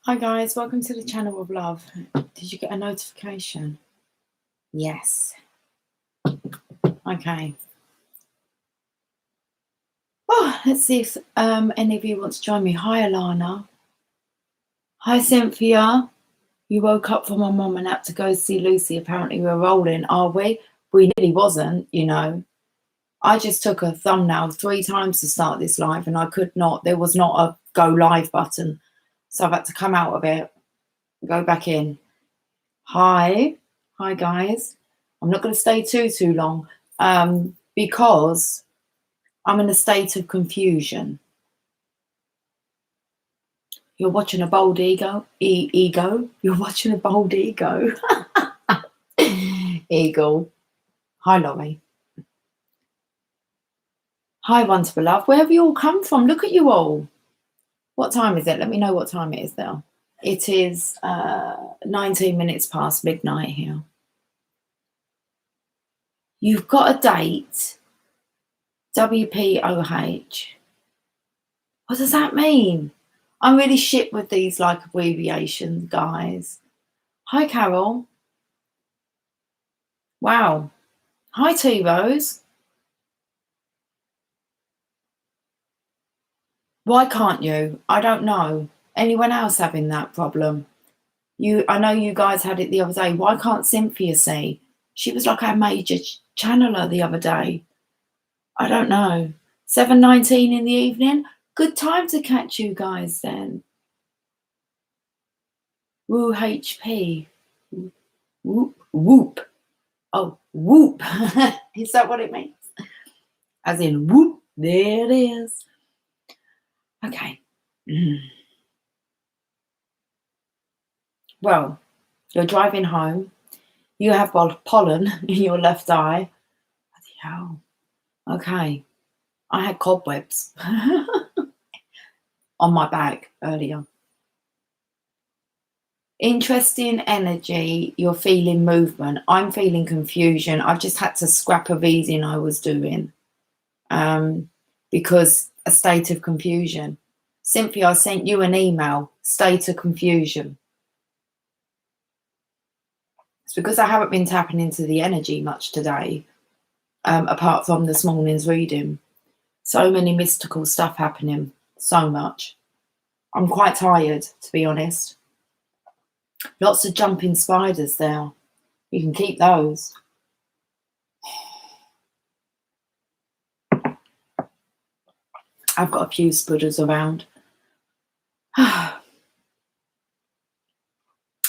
Hi guys, welcome to the channel of love. Did you get a notification? Yes. Okay. Oh, let's see if any of you want to join me. Hi Alana. Hi Cynthia. You woke up from my mum and had to go see Lucy. Apparently we're rolling, are we? We nearly wasn't, you know. I just took a thumbnail 3 times to start this live and I could not. There was not a go live button. So I've had to come out of it, go back in. Hi guys. I'm not going to stay too long because I'm in a state of confusion. You're watching a bold ego. You're watching a bold ego. Eagle. Hi Laurie. Hi Once Beloved. Where have you all come from? Look at you all. What time is it? Let me know what time it is there. It is 19 minutes past midnight here. You've got a date. WPOH. What does that mean? I'm really shit with these like abbreviations, guys. Hi, Carol. Wow. Hi, T-Rose. Why can't you? I don't know. Anyone else having that problem? I know you guys had it the other day. Why can't Cynthia see? She was like our major channeler the other day. I don't know. 7:19 in the evening. Good time to catch you guys then. Woo HP. Whoop whoop. Oh, whoop. Is that what it means? As in whoop, there it is. Okay. Well, you're driving home. You have pollen in your left eye. Bloody hell. Okay. I had cobwebs on my back earlier. Interesting energy. You're feeling movement. I'm feeling confusion. I've just had to scrap a reading I was doing because a state of confusion. Cynthia, I sent you an email, state of confusion. It's because I haven't been tapping into the energy much today, apart from this morning's reading. So many mystical stuff happening, so much. I'm quite tired, to be honest. Lots of jumping spiders there. You can keep those. I've got a few spudders around.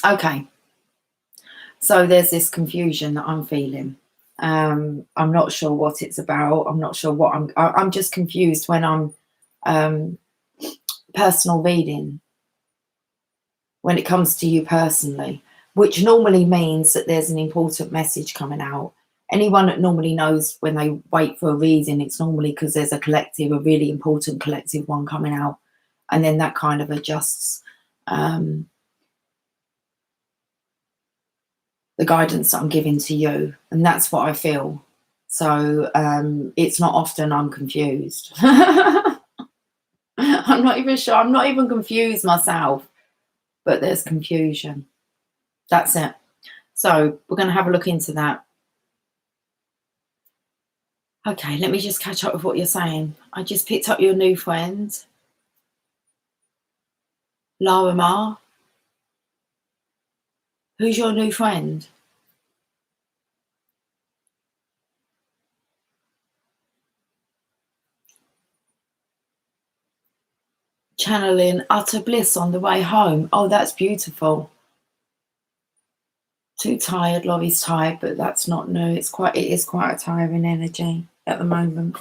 Okay. So there's this confusion that I'm feeling. I'm not sure what it's about. I'm not sure what I'm just confused when I'm personal reading, when it comes to you personally, which normally means that there's an important message coming out. Anyone that normally knows when they wait for a reading, it's normally because there's a collective, a really important collective one coming out, and then that kind of adjusts the guidance that I'm giving to you, and that's what I feel. So it's not often I'm confused. I'm not even sure. I'm not even confused myself, but there's confusion. That's it. So we're going to have a look into that. Okay, let me just catch up with what you're saying. I just picked up your new friend, Lara Ma. Who's your new friend? Channeling utter bliss on the way home. Oh, that's beautiful. Too tired. Laurie's tired, but that's not new. It is quite a tiring energy at the moment.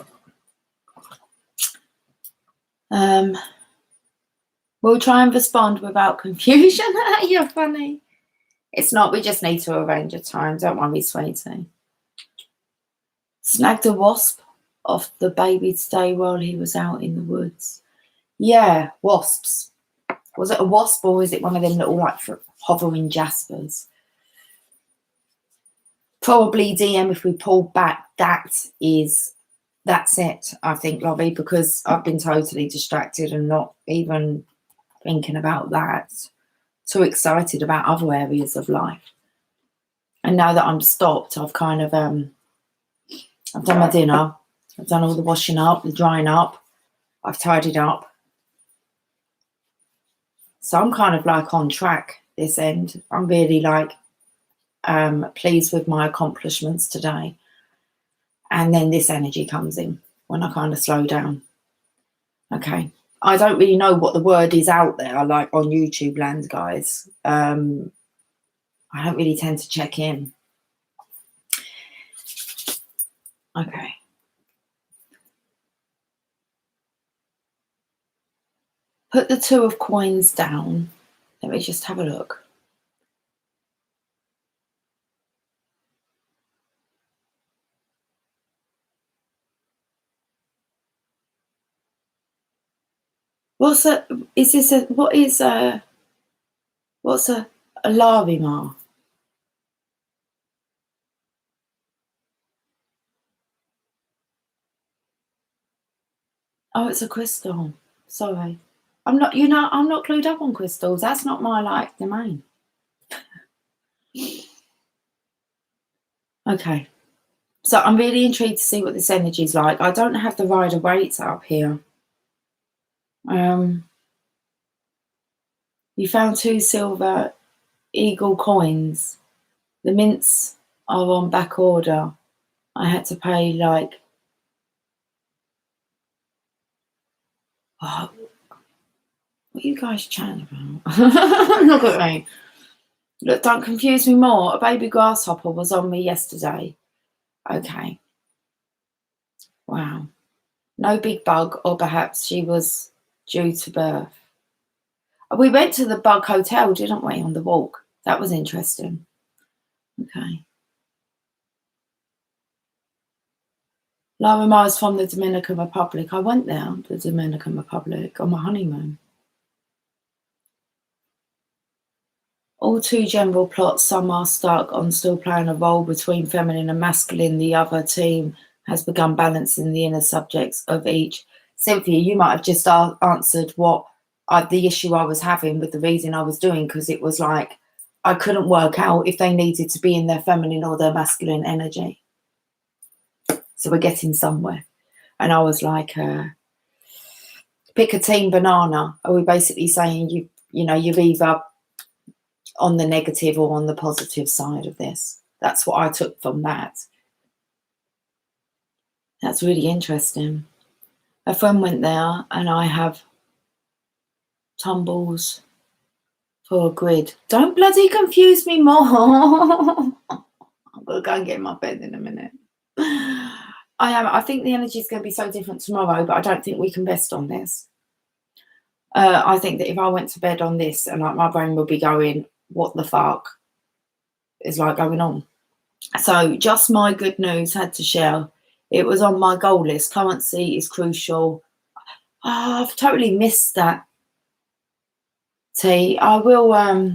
We'll try and respond without confusion. You're funny. It's not. We just need to arrange a time. Don't worry, sweetie. Snagged a wasp off the baby today while he was out in the woods. Yeah, wasps. Was it a wasp or is it one of them little like hovering jaspers? Probably DM if we pull back. That's it, I think, Lovey, because I've been totally distracted and not even thinking about that. too excited about other areas of life. And now that I'm stopped, I've kind of, I've done my dinner. I've done all the washing up, the drying up. I've tidied up. So I'm kind of like on track this end. I'm really like pleased with my accomplishments today. And then this energy comes in when I kind of slow down. Okay. I don't really know what the word is out there, like on YouTube land, guys. I don't really tend to check in. Okay. Put the 2 of coins down. Let me just have a look. What's a Larimar? Oh, it's a crystal. Sorry. I'm not clued up on crystals. That's not my like domain. Okay. So I'm really intrigued to see what this energy is like. I don't have the Rider-Waite up here. You found 2 silver eagle coins. The mints are on back order. I had to pay like, oh, what are you guys chatting about? Look at me. Look, don't confuse me more. A baby grasshopper was on me yesterday. Okay. Wow. No big bug, or perhaps she was due to birth. We went to the Bug Hotel, didn't we, on the walk? That was interesting. Okay. Larimar is from the Dominican Republic. I went there, the Dominican Republic, on my honeymoon. All too general plots. Some are stuck on still playing a role between feminine and masculine. The other team has begun balancing the inner subjects of each. Cynthia, you might have just answered what the issue I was having with the reading I was doing, because it was like I couldn't work out if they needed to be in their feminine or their masculine energy. So we're getting somewhere. And I was like, pick a team banana. Are we basically saying you're either on the negative or on the positive side of this? That's what I took from that. That's really interesting. A friend went there and I have tumbles for a grid. Don't bloody confuse me more. I'm going to go and get in my bed in a minute. I think the energy is going to be so different tomorrow, but I don't think we can best on this. I think that if I went to bed on this, and like my brain would be going, what the fuck is like going on? So just my good news had to share. It was on my goal list. Currency is crucial. Oh, I've totally missed that. T. I will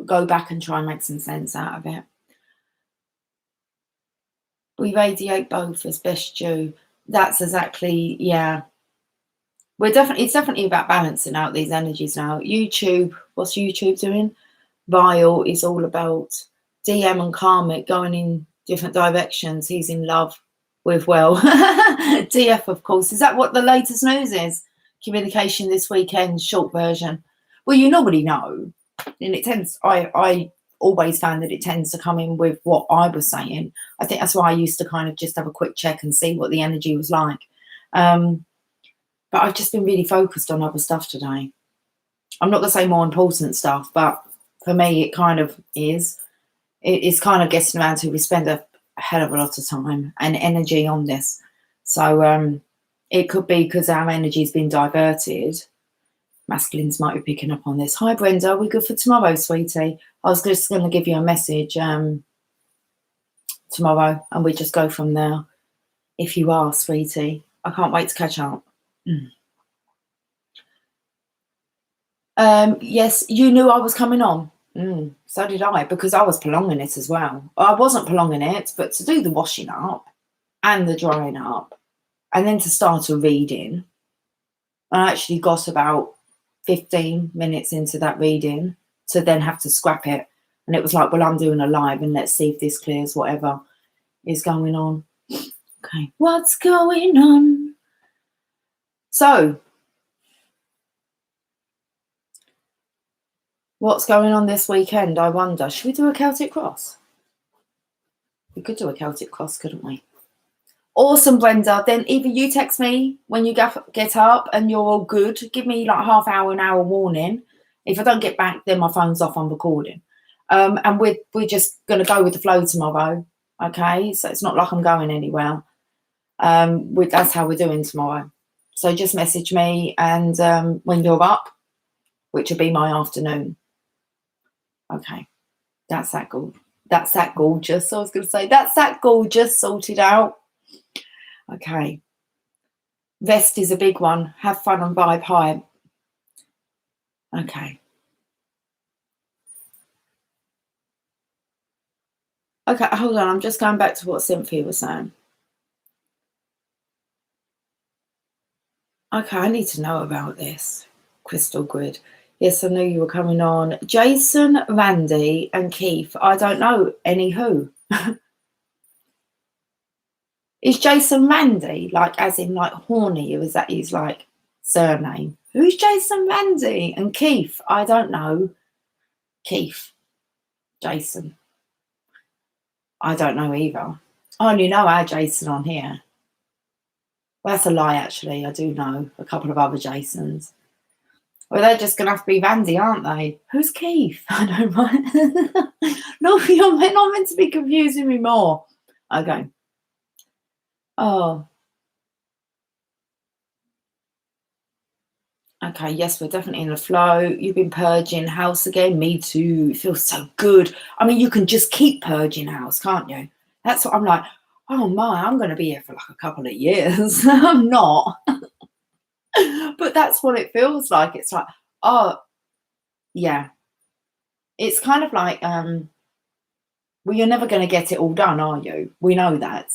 go back and try and make some sense out of it. We radiate both as best due. That's exactly, yeah. It's definitely about balancing out these energies now. YouTube, what's YouTube doing? Vile is all about DM and Karmic going in different directions. He's in love with, well, DF, of course. Is that what the latest news is? Communication this weekend, short version. Well, you normally know. And it tends, I always found that it tends to come in with what I was saying. I think that's why I used to kind of just have a quick check and see what the energy was like. But I've just been really focused on other stuff today. I'm not going to say more important stuff, but for me, it kind of is. It's kind of getting around to we spend a hell of a lot of time and energy on this. So it could be because our energy's been diverted. Masculines might be picking up on this. Hi, Brenda. Are we good for tomorrow, sweetie? I was just going to give you a message tomorrow, and we just go from there. If you are, sweetie. I can't wait to catch up. Yes, you knew I was coming on. So did I, because I was prolonging it as well. I wasn't prolonging it, but to do the washing up and the drying up, and then to start a reading, I actually got about 15 minutes into that reading to then have to scrap it. And it was like, well, I'm doing a live and let's see if this clears whatever is going on. Okay, what's going on? So, what's going on this weekend, I wonder? Should we do a Celtic cross? We could do a Celtic cross, couldn't we? Awesome, Brenda. Then either you text me when you get up and you're all good. Give me like half hour, an hour warning. If I don't get back, then my phone's off, I'm recording. And we're just going to go with the flow tomorrow. Okay, so it's not like I'm going anywhere. That's how we're doing tomorrow. So just message me and when you're up, which will be my afternoon. Okay, that's that gorgeous. That's that gorgeous. I was going to say, that's that gorgeous sorted out. Okay. Rest is a big one. Have fun and vibe high. Okay. Okay, hold on. I'm just going back to what Cynthia was saying. Okay, I need to know about this. Crystal Grid. Yes, I knew you were coming on. Jason, Randy, and Keith. I don't know any who. Is Jason Randy, like as in like horny, or is that his like surname? Who's Jason Randy? And Keith? I don't know. Keith. Jason. I don't know either. I only know our Jason on here. Well, that's a lie, actually. I do know a couple of other Jasons. Well, they're just going to have to be Randy, aren't they? Who's Keith? I don't mind. No, you're not meant to be confusing me more. Okay. Oh. Okay, yes, we're definitely in the flow. You've been purging house again. Me too. It feels so good. I mean, you can just keep purging house, can't you? That's what I'm like, oh my, I'm going to be here for like a couple of years. I'm not. But that's what it feels like. It's like, oh, yeah. It's kind of like, well, you're never going to get it all done, are you? We know that.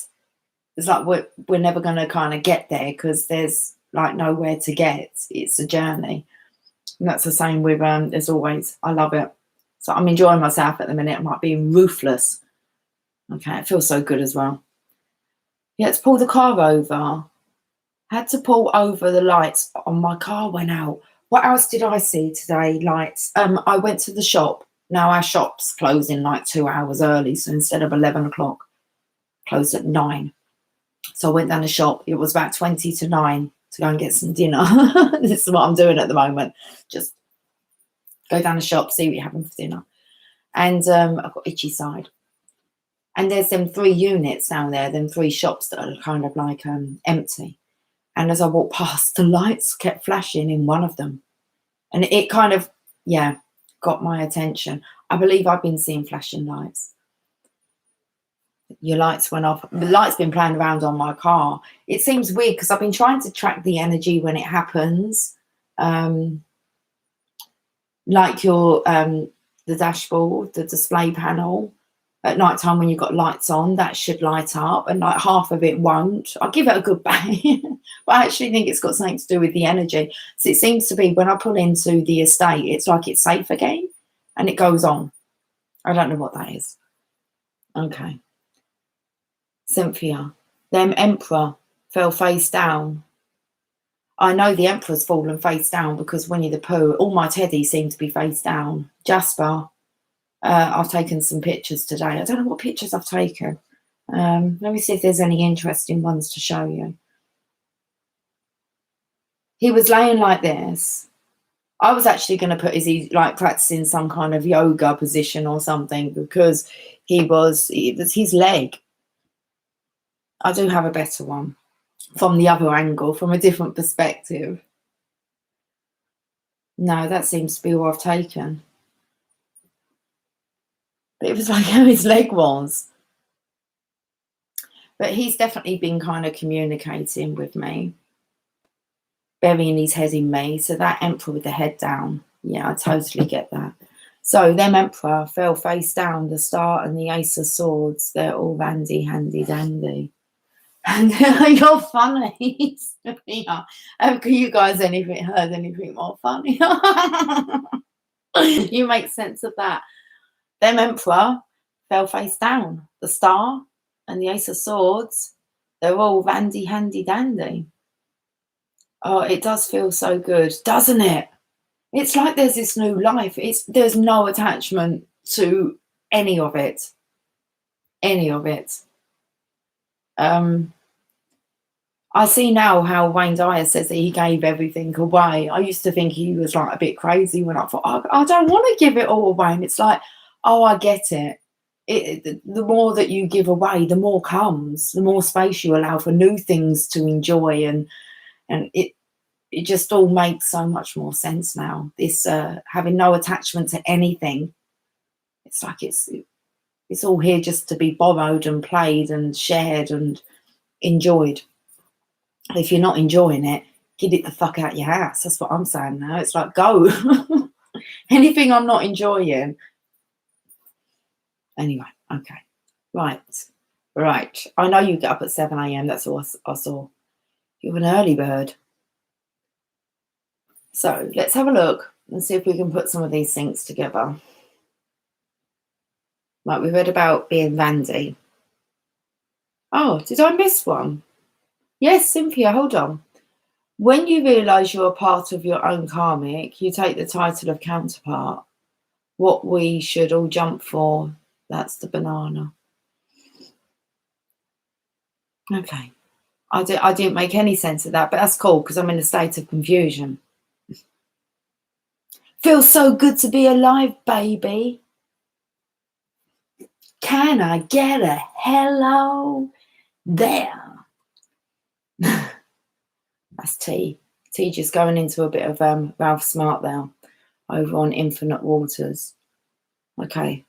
It's like we're never going to kind of get there because there's like nowhere to get. It's a journey. And that's the same with, as always, I love it. So I'm enjoying myself at the minute. I'm like being ruthless. Okay, it feels so good as well. Yeah, let's pull the car over. Had to pull over the lights on my car went out. What else did I see today? Lights. I went to the shop. Now our shop's closing like 2 hours early. So instead of 11 o'clock, closed at 9. So I went down the shop. It was about 20 to 9 to go and get some dinner. This is what I'm doing at the moment. Just go down the shop, see what you're having for dinner. And I've got itchy side. And there's them 3 units down there, them 3 shops that are kind of like empty. And as I walked past, the lights kept flashing in one of them. And it kind of, yeah, got my attention. I believe I've been seeing flashing lights. Your lights went off. The light's been playing around on my car. It seems weird because I've been trying to track the energy when it happens. Like your, the dashboard, the display panel. At night time when you've got lights on, that should light up, and like half of it won't. I'll give it a good bang. But I actually think it's got something to do with the energy. So it seems to be when I pull into the estate, it's like it's safe again and it goes on. I don't know what that is. Okay. Cynthia, them Emperor fell face down. I know the Emperor's fallen face down because Winnie the Pooh, all my teddies seem to be face down. Jasper, I've taken some pictures today. I don't know what pictures I've taken. Let me see if there's any interesting ones to show you. He was laying like this. I was actually going to put, is he like practicing some kind of yoga position or something, because it was his leg. I do have a better one from the other angle, from a different perspective. No, that seems to be all I've taken. But it was like how his leg was. But he's definitely been kind of communicating with me, burying his head in me. So that Emperor with the head down, yeah, I totally get that. So them Emperor fell face down, the Star and the Ace of Swords, they're all randy, handy, dandy. And you're funny. Yeah. Have you guys heard anything more funny? You make sense of that. Them Emperor fell face down. The Star and the Ace of Swords, they're all vandy, handy, dandy. Oh, it does feel so good, doesn't it? It's like there's this new life. There's no attachment to any of it. Any of it. I see now how Wayne Dyer says that he gave everything away. I used to think he was like a bit crazy when I thought, I don't want to give it all away. And it's like, oh, I get it. The more that you give away, the more comes, the more space you allow for new things to enjoy. And it just all makes so much more sense now. This having no attachment to anything. It's like it's all here just to be borrowed and played and shared and enjoyed. If you're not enjoying it, get it the fuck out your house. That's what I'm saying now. It's like, go. Anything I'm not enjoying. Anyway, okay. Right. I know you get up at 7 a.m. That's all I saw. You're an early bird. So let's have a look and see if we can put some of these things together. Right, we read about being Vandy. Oh, did I miss one? Yes, Cynthia, hold on. When you realise you're a part of your own karmic, you take the title of counterpart. What we should all jump for, that's the banana. Okay. I didn't make any sense of that, but that's cool because I'm in a state of confusion. Feels so good to be alive, baby. Can I get a hello there? That's T. T just going into a bit of Ralph Smart there over on Infinite Waters. Okay.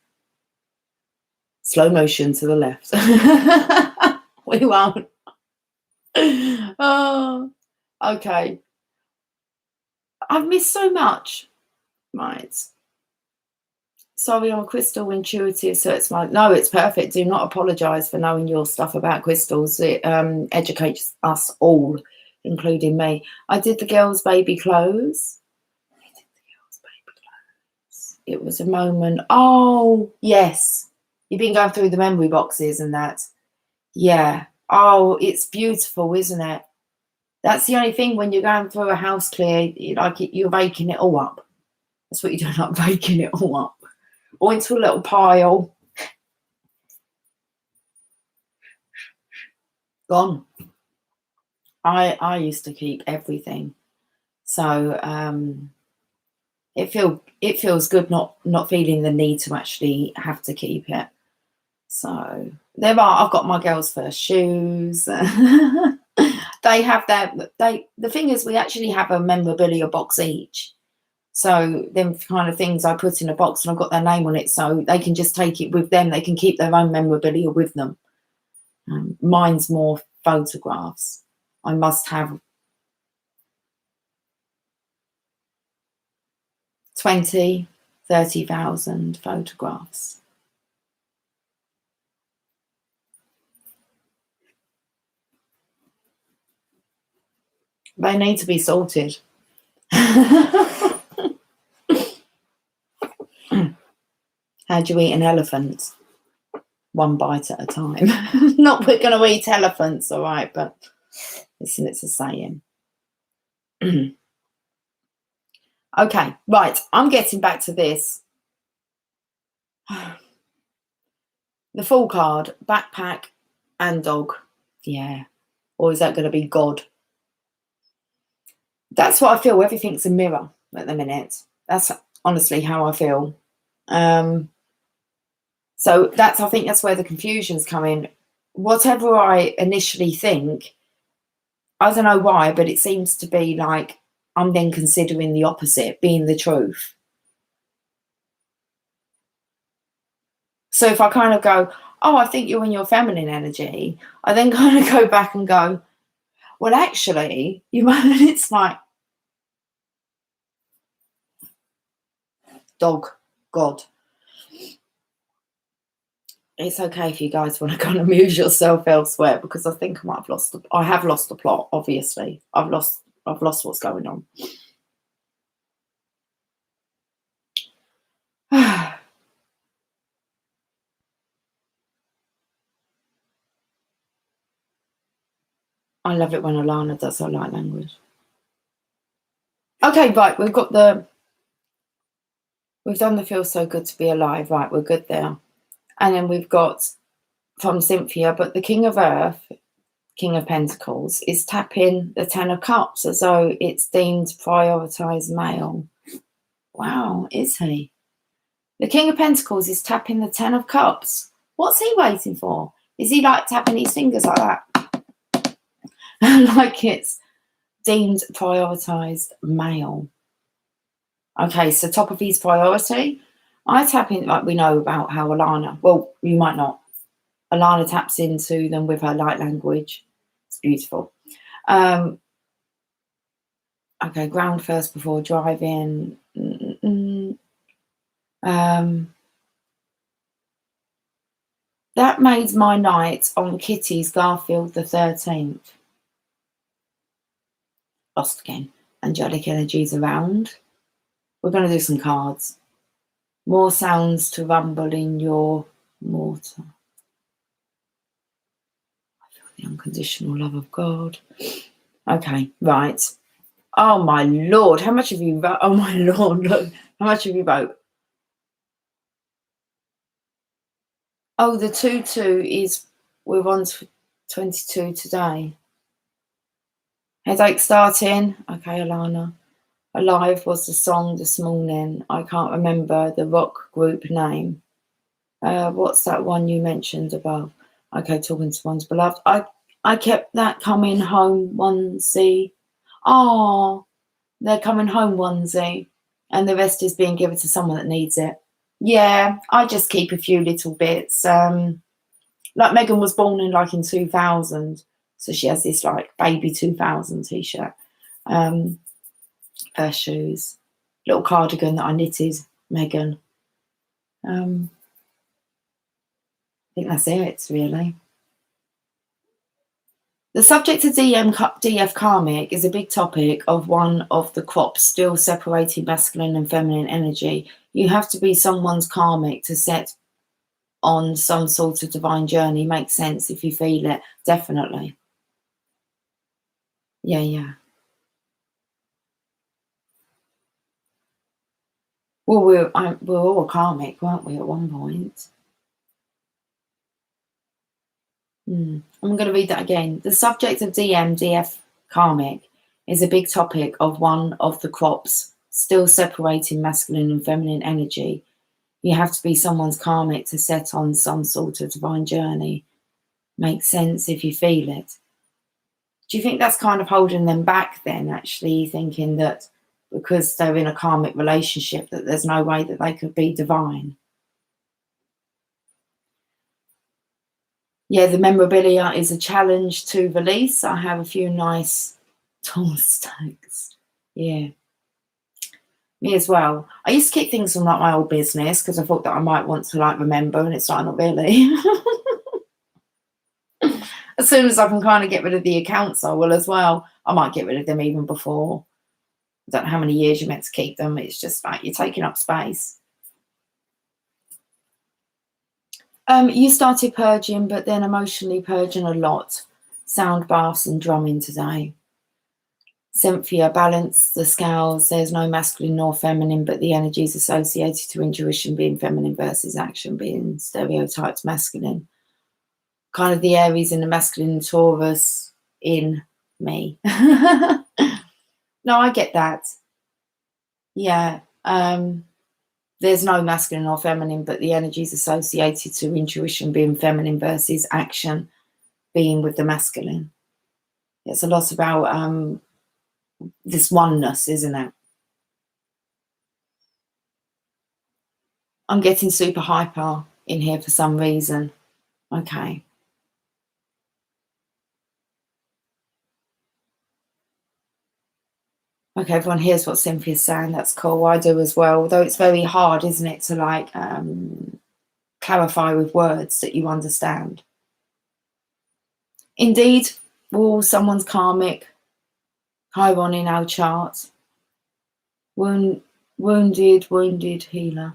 Slow motion to the left. We won't. Oh, okay. I've missed so much. Right. Sorry, I'm crystal intuitive, so it's like, no, it's perfect. Do not apologize for knowing your stuff about crystals. It educates us all, including me. I did the girls' baby clothes. It was a moment. Oh, yes. You've been going through the memory boxes and that. Yeah. Oh, it's beautiful, isn't it? That's the only thing when you're going through a house clear, you're raking it all up. That's what you're doing, like raking it all up. Or into a little pile. Gone. I used to keep everything. So it feels good not feeling the need to actually have to keep it. So I've got my girls' first shoes. They have the thing is we actually have a memorabilia box each. So them kind of things I put in a box and I've got their name on it so they can just take it with them. They can keep their own memorabilia with them. Mine's more photographs. I must have 20, 30,000 photographs. They need to be sorted. How do you eat an elephant? One bite at a time. Not we're going to eat elephants, all right, but listen, it's a saying. Okay, right, I'm getting back to this. The full card, backpack and dog. Yeah. Or is that going to be God? That's what I feel. Everything's a mirror at the minute. That's honestly how I feel. So I think that's where the confusion's come in. Whatever I initially think, I don't know why, but it seems to be like I'm then considering the opposite being the truth. So if I kind of go, oh, I think you're in your feminine energy, I then kind of go back and go, well, actually, it's like dog, God. It's okay if you guys want to kind of amuse yourself elsewhere, because I think I might have lost. I have lost the plot. Obviously, I've lost what's going on. I love it when Alana does her light language. Okay, right, we've done the Feel So Good to Be Alive. Right, we're good there. And then we've got from Cynthia, but the King of Earth, King of Pentacles, is tapping the Ten of Cups as though it's deemed prioritized male. Wow, is he? The King of Pentacles is tapping the Ten of Cups. What's he waiting for? Is he like tapping his fingers like that? Like it's deemed prioritized male. Okay, so top of his priority. I tap in, like we know about how Alana, well, you might not. Alana taps into them with her light language. It's beautiful. Okay, ground first before driving. That made my night on Kitty's Garfield the 13th. Lost again. Angelic energies around. We're going to do some cards. More sounds to rumble in your mortar. I feel the unconditional love of God. Okay, right. Oh my Lord, how much have you wrote? Oh my Lord, look, how much have you wrote? Oh, the 2-2 is, we're on 22 today. Headache starting. Okay, Alana. Alive was the song this morning. I can't remember the rock group name. What's that one you mentioned above? Okay, talking to one's beloved. I kept that coming home onesie. Oh, they're coming home onesie. And the rest is being given to someone that needs it. Yeah, I just keep a few little bits. Like Megan was born in 2000. So she has this like baby 2000 t-shirt. Her shoes, little cardigan that I knitted, Megan. I think that's it, really. The subject of DF karmic is a big topic of one of the crops still separating masculine and feminine energy. You have to be someone's karmic to set on some sort of divine journey. Makes sense if you feel it, definitely. Yeah. Well, we're all karmic, weren't we, at one point? I'm going to read that again. The subject of DF karmic is a big topic of one of the crops still separating masculine and feminine energy. You have to be someone's karmic to set on some sort of divine journey. Makes sense if you feel it. Do you think that's kind of holding them back then, actually, thinking that because they're in a karmic relationship that there's no way that they could be divine? Yeah, the memorabilia is a challenge to release. I have a few nice tall stacks. Yeah. Me as well. I used to keep things from like my old business because I thought that I might want to like remember, and it's like not really. As soon as I can kind of get rid of the accounts, I will as well. I might get rid of them even before. I don't know how many years you're meant to keep them. It's just like you're taking up space. You started purging, but then emotionally purging a lot. Sound baths and drumming today. Cynthia, balance the scales. There's no masculine nor feminine, but the energies associated to intuition being feminine versus action being stereotyped masculine. Kind of the Aries and the masculine Taurus in me. No, I get that. Yeah. There's no masculine or feminine, but the energies associated to intuition being feminine versus action being with the masculine. It's a lot about this oneness, isn't it? I'm getting super hyper in here for some reason. Okay. Okay, everyone hears what Cynthia's saying. That's cool. I do as well. Although it's very hard, isn't it, to like clarify with words that you understand. Indeed, we're all someone's karmic Chiron in our chart. Wounded healer.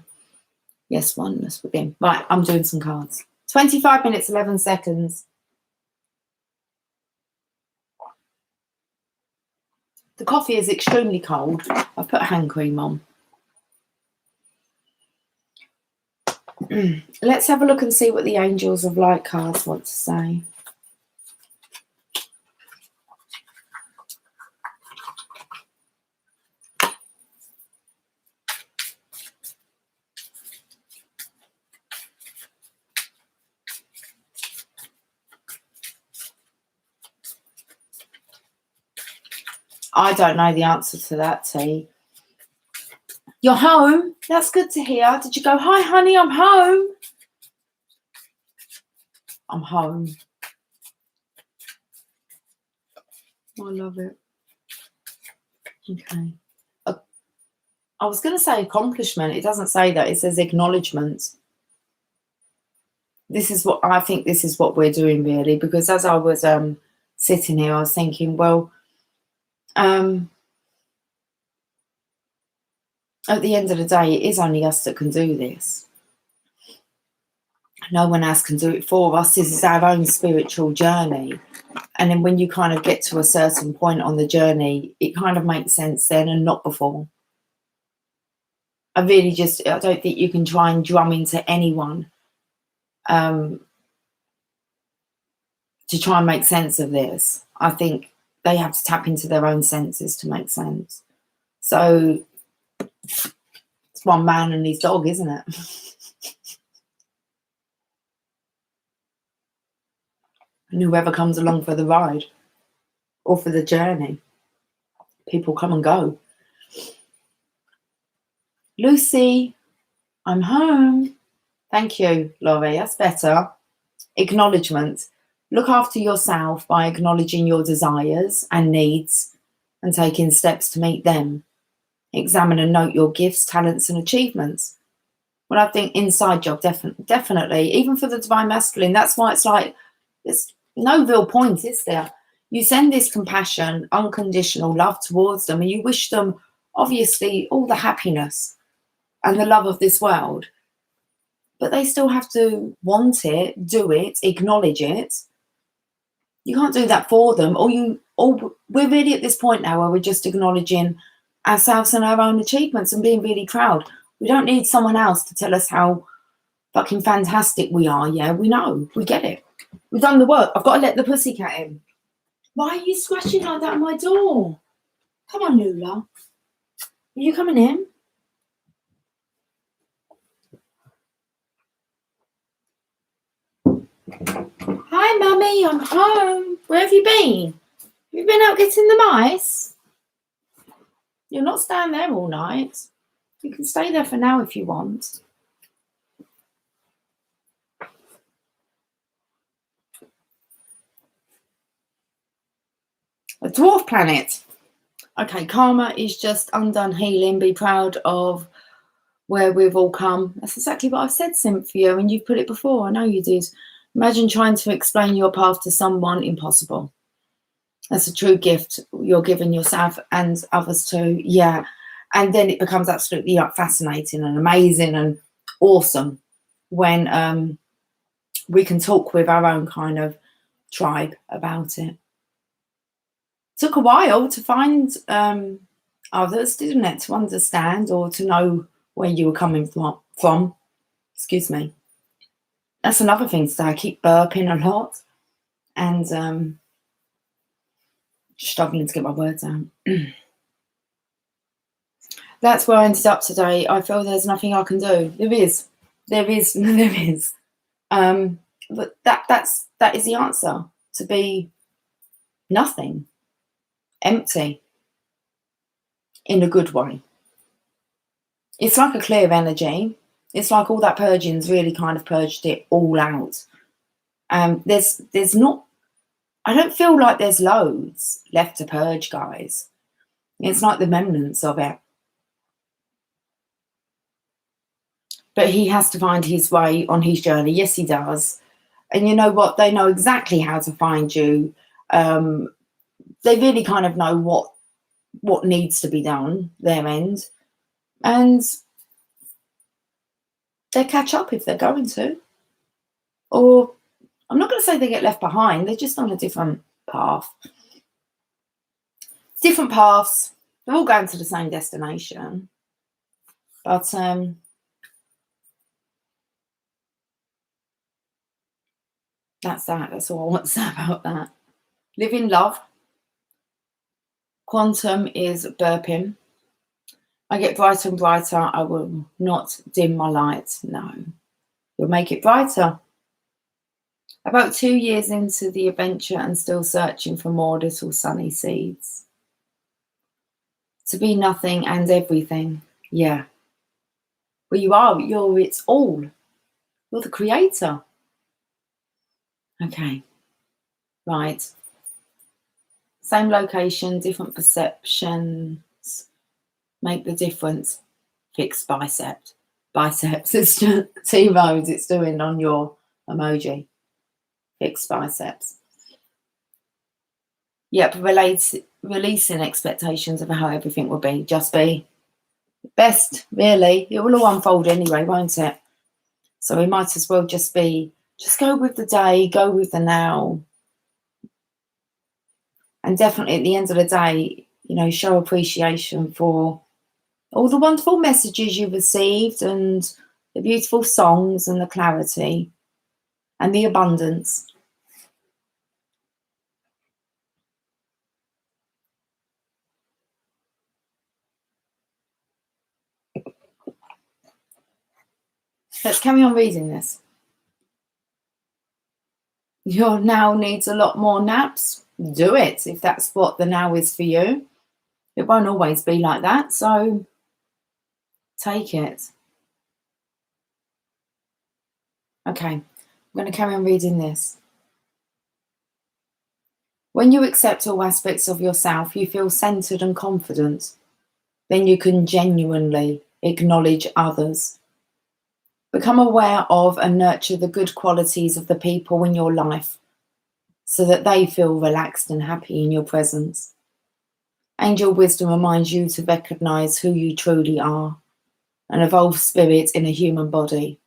Yes, oneness within. Right, I'm doing some cards. 25 minutes, 11 seconds. The coffee is extremely cold. I've put hand cream on. Let's have a look and see what the Angels of Light cards want to say. I don't know the answer to that, T. You're home? That's good to hear. Did you go, hi, honey, I'm home? I'm home. I love it. Okay. I was going to say accomplishment. It doesn't say that. It says acknowledgement. This is what I think. This is what we're doing, really, because as I was sitting here, I was thinking, well, at the end of the day, it is only us that can do this. No one else can do it for us. This is our own spiritual journey. And then when you kind of get to a certain point on the journey, it kind of makes sense then and not before. I don't think you can try and drum into anyone to try and make sense of this. I think they have to tap into their own senses to make sense. So it's one man and his dog, isn't it? And whoever comes along for the ride or for the journey, people come and go. Lucy, I'm home. Thank you, Laurie. That's better. Acknowledgement. Look after yourself by acknowledging your desires and needs and taking steps to meet them. Examine and note your gifts, talents, and achievements. Well, I think inside job, definitely. Even for the Divine Masculine, that's why it's like, there's no real point, is there? You send this compassion, unconditional love towards them, and you wish them, obviously, all the happiness and the love of this world. But they still have to want it, do it, acknowledge it. You can't do that for them. We're really at this point now where we're just acknowledging ourselves and our own achievements and being really proud. We don't need someone else to tell us how fucking fantastic we are. Yeah, we know. We get it. We've done the work. I've got to let the pussycat in. Why are you scratching like that at my door? Come on, Lula. Are you coming in? Hi, Mummy. I'm home. Where have you been? Have you been out getting the mice? You're not staying there all night. You can stay there for now if you want. A dwarf planet. Okay, karma is just undone healing. Be proud of where we've all come. That's exactly what I've said, Cynthia, and you've put it before. I know you did. Imagine trying to explain your path to someone. Impossible. That's a true gift you're giving yourself and others too. Yeah. And then it becomes absolutely fascinating and amazing and awesome when we can talk with our own kind of tribe about it. Took a while to find others, didn't it, to understand or to know where you were coming from. Excuse me. That's another thing today. I keep burping a lot and struggling to get my words out. That's where I ended up today. I feel there's nothing I can do. There is. But that is the answer. To be nothing. Empty. In a good way. It's like a clear energy. It's like all that purging's really kind of purged it all out. There's not, I don't feel like there's loads left to purge, guys. It's like the remnants of it. But he has to find his way on his journey. Yes, he does. And you know what? They know exactly how to find you. They really kind of know what needs to be done, their end. And they catch up if they're going to. Or I'm not going to say they get left behind. They're just on a different path. Different paths. They're all going to the same destination. But that's that. That's all I want to say about that. Live in love. Quantum is burping. I get brighter and brighter. I will not dim my light. No. You'll make it brighter. About 2 years into the adventure and still searching for more little sunny seeds. To be nothing and everything. Yeah. Well, you are. You're its all. You're the creator. Okay. Right. Same location, different perceptions make the difference. Fixed biceps. Biceps. It's just T-Rose. It's doing on your emoji. Fixed biceps. Yep. Releasing expectations of how everything will be. Just be. Best, really. It will all unfold anyway, won't it? So we might as well just go with the day, go with the now. And definitely at the end of the day, you know, show appreciation for all the wonderful messages you've received and the beautiful songs and the clarity and the abundance. Let's carry on reading this. Your now needs a lot more naps. Do it if that's what the now is for you. It won't always be like that, so take it. Okay, I'm going to carry on reading this. When you accept all aspects of yourself, you feel centered and confident. Then you can genuinely acknowledge others. Become aware of and nurture the good qualities of the people in your life so that they feel relaxed and happy in your presence. Angel wisdom reminds you to recognize who you truly are, an evolved spirit in a human body.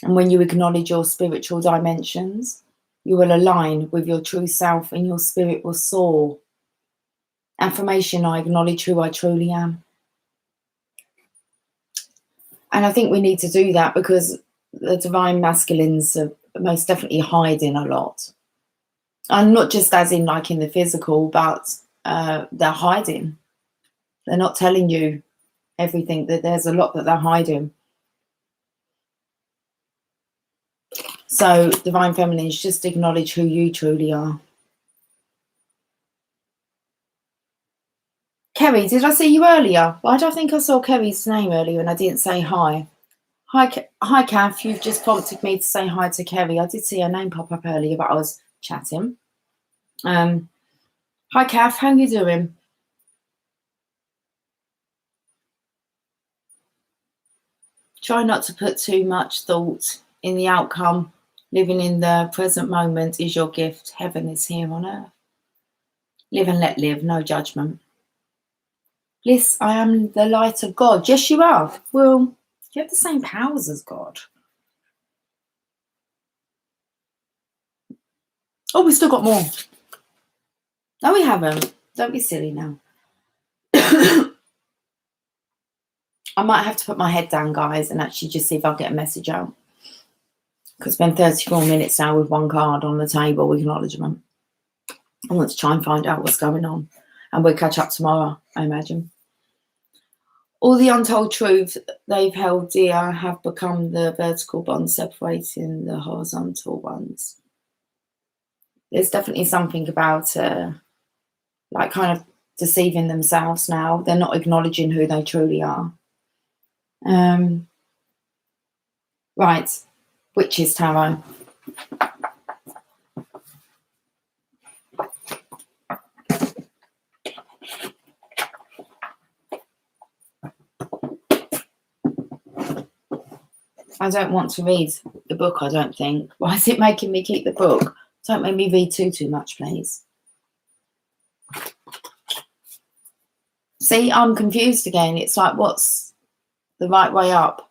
And when you acknowledge your spiritual dimensions, you will align with your true self and your spirit will soar. Affirmation, I acknowledge who I truly am. And I think we need to do that because the divine masculines are most definitely hiding a lot. And not just as in like in the physical, but they're hiding. They're not telling you everything, that there's a lot that they're hiding. So divine feminines, just acknowledge who you truly are. Kerry, did I see you earlier? Why do I think I saw Kerry's name earlier and I didn't say hi? Hi, Kath. You've just prompted me to say hi to Kerry. I did see her name pop up earlier, but I was chatting. Hi, Kath. How you doing? Try not to put too much thought in the outcome. Living in the present moment is your gift. Heaven is here on earth. Live and let live. No judgment. Bliss, I am the light of God. Yes, you are. Well, you have the same powers as God. Oh, we've still got more. No, we haven't. Don't be silly now. I might have to put my head down, guys, and actually just see if I'll get a message out. Could spend 34 minutes now with one card on the table, acknowledgement. I want to try and find out what's going on. And we'll catch up tomorrow, I imagine. All the untold truths they've held dear have become the vertical bond separating the horizontal ones. There's definitely something about like kind of deceiving themselves now. They're not acknowledging who they truly are. Right, Witches Tarot. I don't want to read the book, I don't think. Why is it making me keep the book? Don't make me read too much, please. See, I'm confused again. It's like, what's the right way up?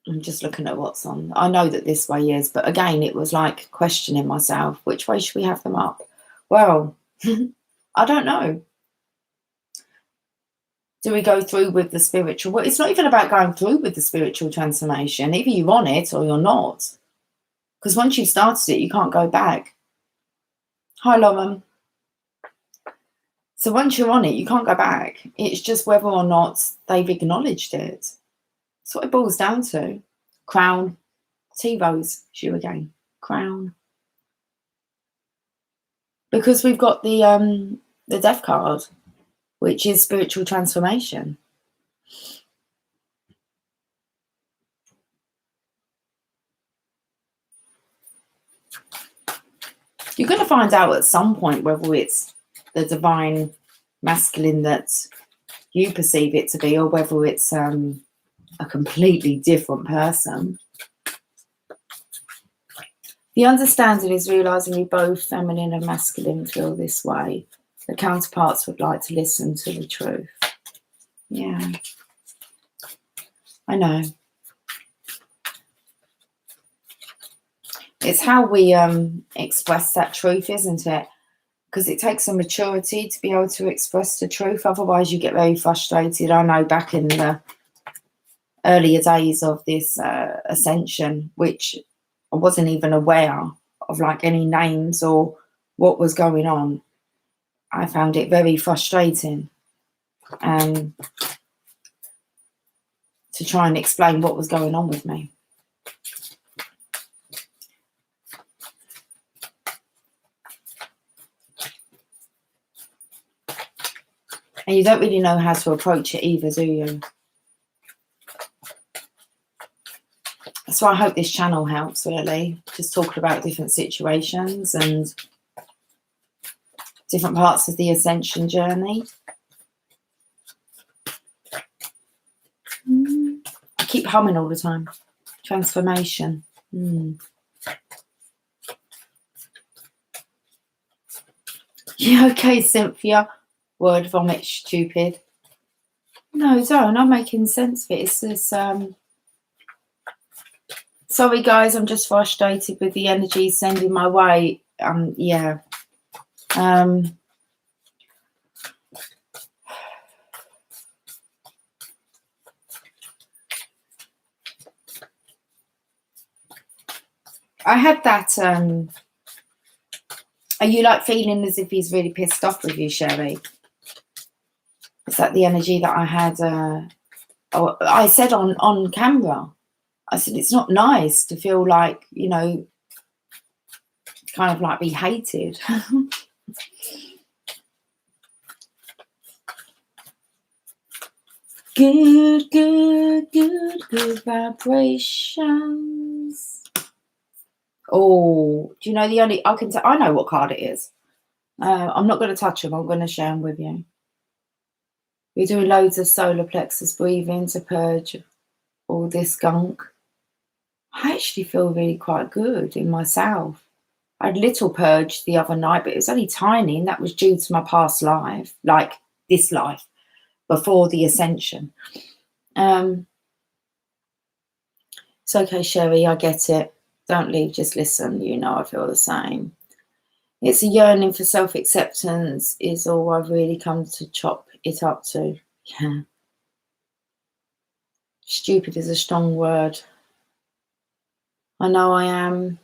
I'm just looking at what's on. I know that this way is, but again, it was like questioning myself. Which way should we have them up? Well, I don't know. Do we go through with the spiritual? Well, it's not even about going through with the spiritual transformation. Either you're on it or you're not. Because once you've started it, you can't go back. Hi, Lauren. So once you're on it, you can't go back. It's just whether or not they've acknowledged it. That's what it boils down to. Crown. T-Rose, you again. Crown. Because we've got the Death card, which is spiritual transformation. You're going to find out at some point whether it's the divine masculine that you perceive it to be, or whether it's a completely different person. The understanding is realizing we both, feminine and masculine, feel this way. The counterparts would like to listen to the truth. Yeah, I know. It's how we express that truth, isn't it? Because it takes a maturity to be able to express the truth. Otherwise, you get very frustrated. I know back in the earlier days of this ascension, which I wasn't even aware of, like, any names or what was going on. I found it very frustrating to try and explain what was going on with me. And you don't really know how to approach it either, do you? So I hope this channel helps, really. Just talking about different situations and different parts of the ascension journey. I keep humming all the time. Transformation. Yeah, okay, Cynthia. Word vomit, stupid. No, don't. I'm making sense of it. It's this... Sorry, guys. I'm just frustrated with the energy sending my way. Yeah. I had that... Are you, like, feeling as if he's really pissed off with you, Sherry? Is that the energy that I had? I said on camera, I said, it's not nice to feel like, you know, kind of like be hated. Good vibrations. Oh, do you know the only... I know what card it is. I'm not going to touch them. I'm going to share them with you. You're doing loads of solar plexus breathing to purge all this gunk. I actually feel really quite good in myself. I had a little purge the other night, but it was only tiny, and that was due to my past life, like this life, before the ascension. It's okay, Sherry, I get it. Don't leave, just listen. You know I feel the same. It's a yearning for self-acceptance is all I've really come to chop it up to. Yeah. Stupid is a strong word. I know I am.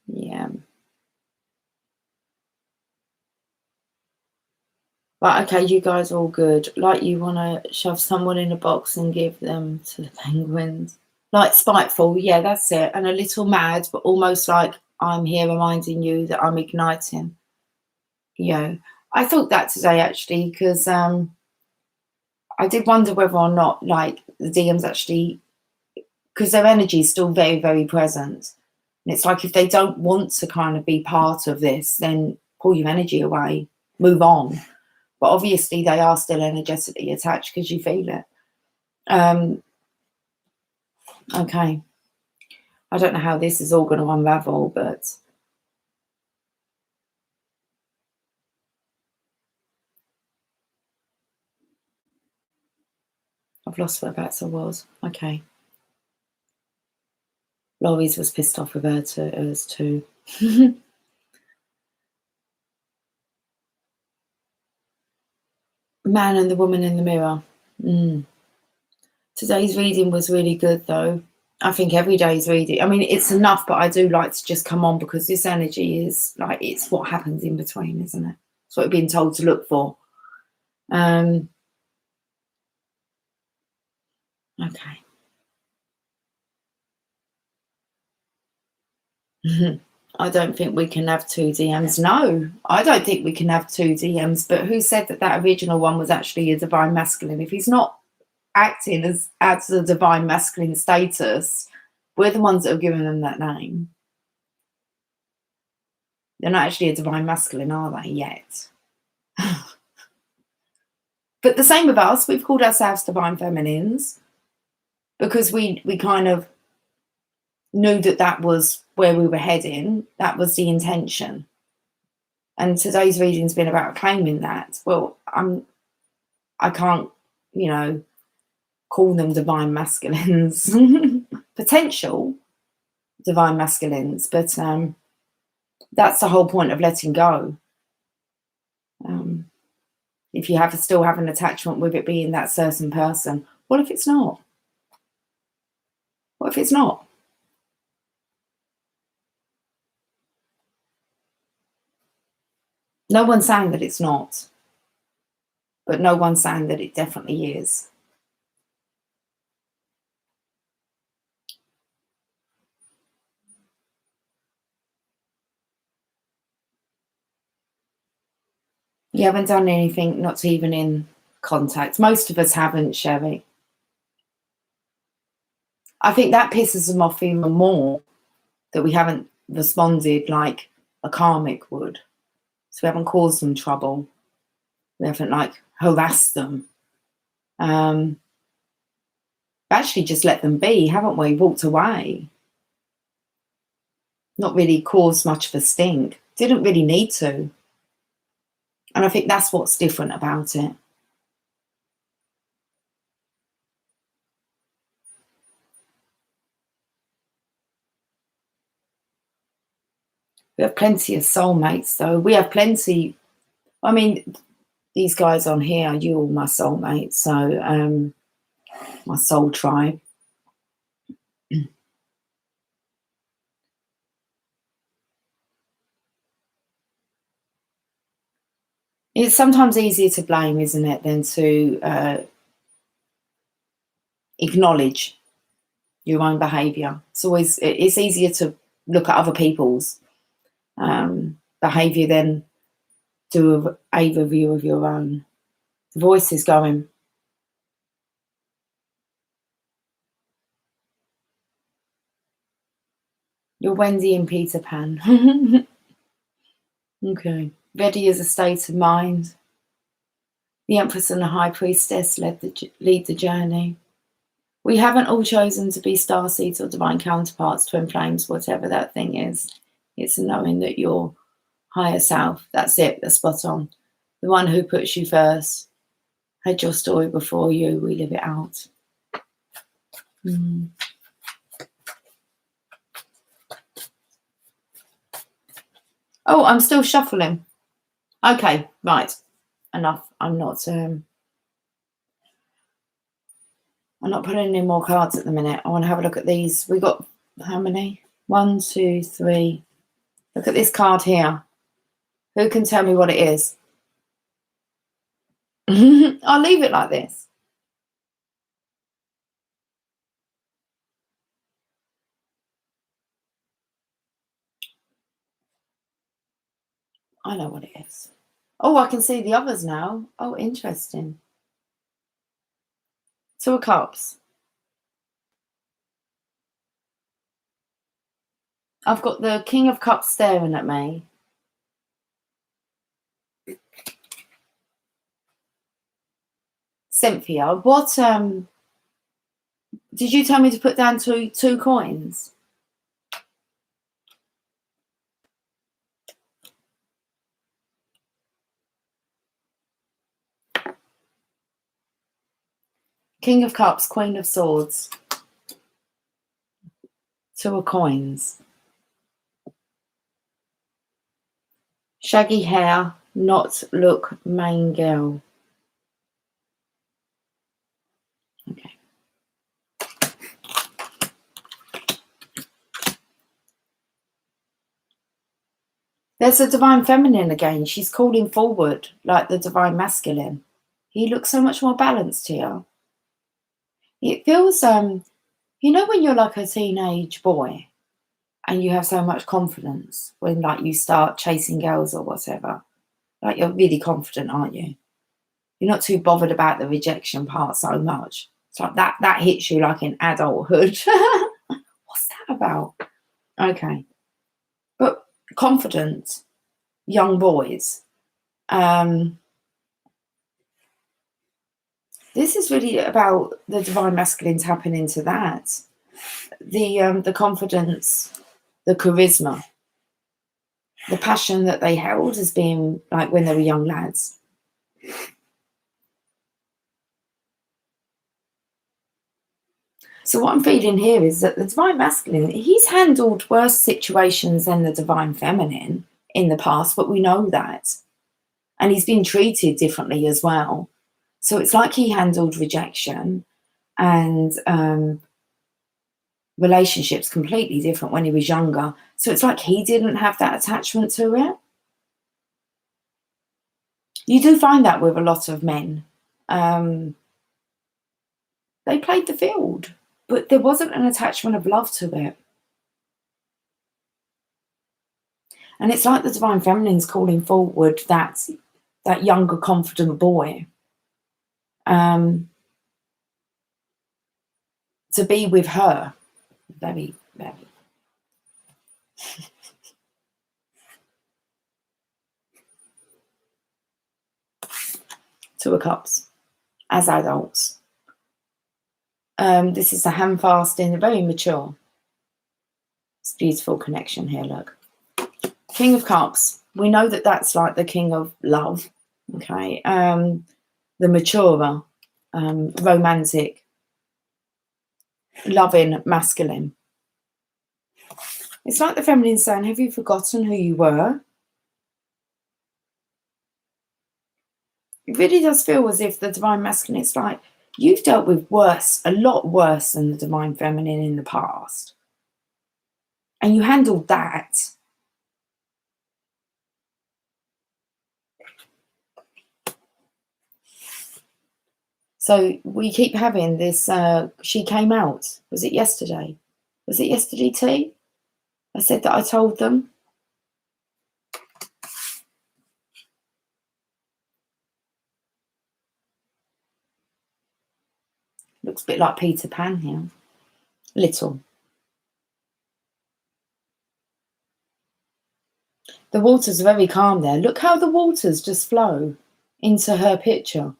Yeah. But okay, you guys are all good. Like you want to shove someone in a box and give them to the penguins. Like spiteful, yeah, that's it. And a little mad, but almost like I'm here reminding you that I'm igniting. Yeah. I thought that today, actually, because I did wonder whether or not, like, the DMs actually... Because their energy is still very, very present. And it's like if they don't want to kind of be part of this, then pull your energy away, move on. But obviously they are still energetically attached because you feel it. Okay. I don't know how this is all going to unravel, but I've lost whereabouts I was. Okay. Laurie's was pissed off with hers too. Man and the woman in the mirror. Today's reading was really good, though. I think every day's reading, I mean, it's enough, but I do like to just come on because this energy is like, it's what happens in between, isn't it? It's what we're being told to look for. Okay. I don't think we can have two DMs. No, I don't think we can have two DMs. But who said that that original one was actually a divine masculine? If he's not acting as a divine masculine status, we're the ones that have given them that name. They're not actually a divine masculine, are they, yet? But the same with us. We've called ourselves divine feminines because we kind of knew that that was where we were heading. That was the intention. And today's reading's been about claiming that. Well, I can't, call them divine masculines. Potential divine masculines, but that's the whole point of letting go. If you still have an attachment with it being that certain person, what if it's not? What if it's not? No one's saying that it's not, but no one's saying that it definitely is. You haven't done anything, not even in contact. Most of us haven't, Sherry. I think that pisses them off even more, that we haven't responded like a karmic would. So we haven't caused them trouble. We haven't harassed them. Actually just let them be, haven't we? Walked away. Not really caused much of a stink. Didn't really need to. And I think that's what's different about it. We have plenty of soulmates, though. We have plenty. I mean, these guys on here, you're all my soulmates. So, my soul tribe. It's sometimes easier to blame, isn't it, than to acknowledge your own behaviour. It's easier to look at other people's behaviour than do a review of your own. The voice is going. You're Wendy and Peter Pan. Okay. Ready as a state of mind. The Empress and the High Priestess lead the journey. We haven't all chosen to be starseeds or divine counterparts, twin flames, whatever that thing is. It's knowing that your higher self, that's it, that's spot on. The one who puts you first, had your story before you, we live it out. Oh, I'm still shuffling. Okay, right. Enough. I'm not putting any more cards at the minute. I want to have a look at these. We got how many? 1, 2, 3. Look at this card here. Who can tell me what it is? I'll leave it like this. I know what it is. Oh, I can see the others now. Oh, interesting. 2 of Cups. I've got the King of Cups staring at me. Cynthia, what Did you tell me to put down two coins? King of Cups, Queen of Swords. 2 of coins. Shaggy hair, not look main girl. Okay. There's the divine feminine again. She's calling forward like the divine masculine. He looks so much more balanced here. It feels, you know, when you're like a teenage boy and you have so much confidence when like you start chasing girls or whatever, like you're really confident, aren't you? You're not too bothered about the rejection part so much. It's like that hits you like in adulthood. What's that about? Okay. But confident young boys. This is really about the divine masculine tapping into that. The confidence, the charisma, the passion that they held as being like when they were young lads. So what I'm feeling here is that the divine masculine, he's handled worse situations than the divine feminine in the past, but we know that. And he's been treated differently as well. So it's like he handled rejection and relationships completely different when he was younger. So it's like he didn't have that attachment to it. You do find that with a lot of men. They played the field, but there wasn't an attachment of love to it. And it's like the divine feminine's calling forward that younger, confident boy to be with her. Very, very. 2 of Cups as adults. This is a hand fasting, very mature. It's a beautiful connection here, look. King of Cups. We know that that's like the king of love, okay? The maturer, romantic, loving, masculine. It's like the feminine saying, have you forgotten who you were? It really does feel as if the divine masculine, it's like you've dealt with worse, a lot worse than the divine feminine in the past. And you handled that. So we keep having this, she came out. Was it yesterday? Was it yesterday, T? I said that I told them. Looks a bit like Peter Pan here. Little. The water's very calm there. Look how the waters just flow into her picture.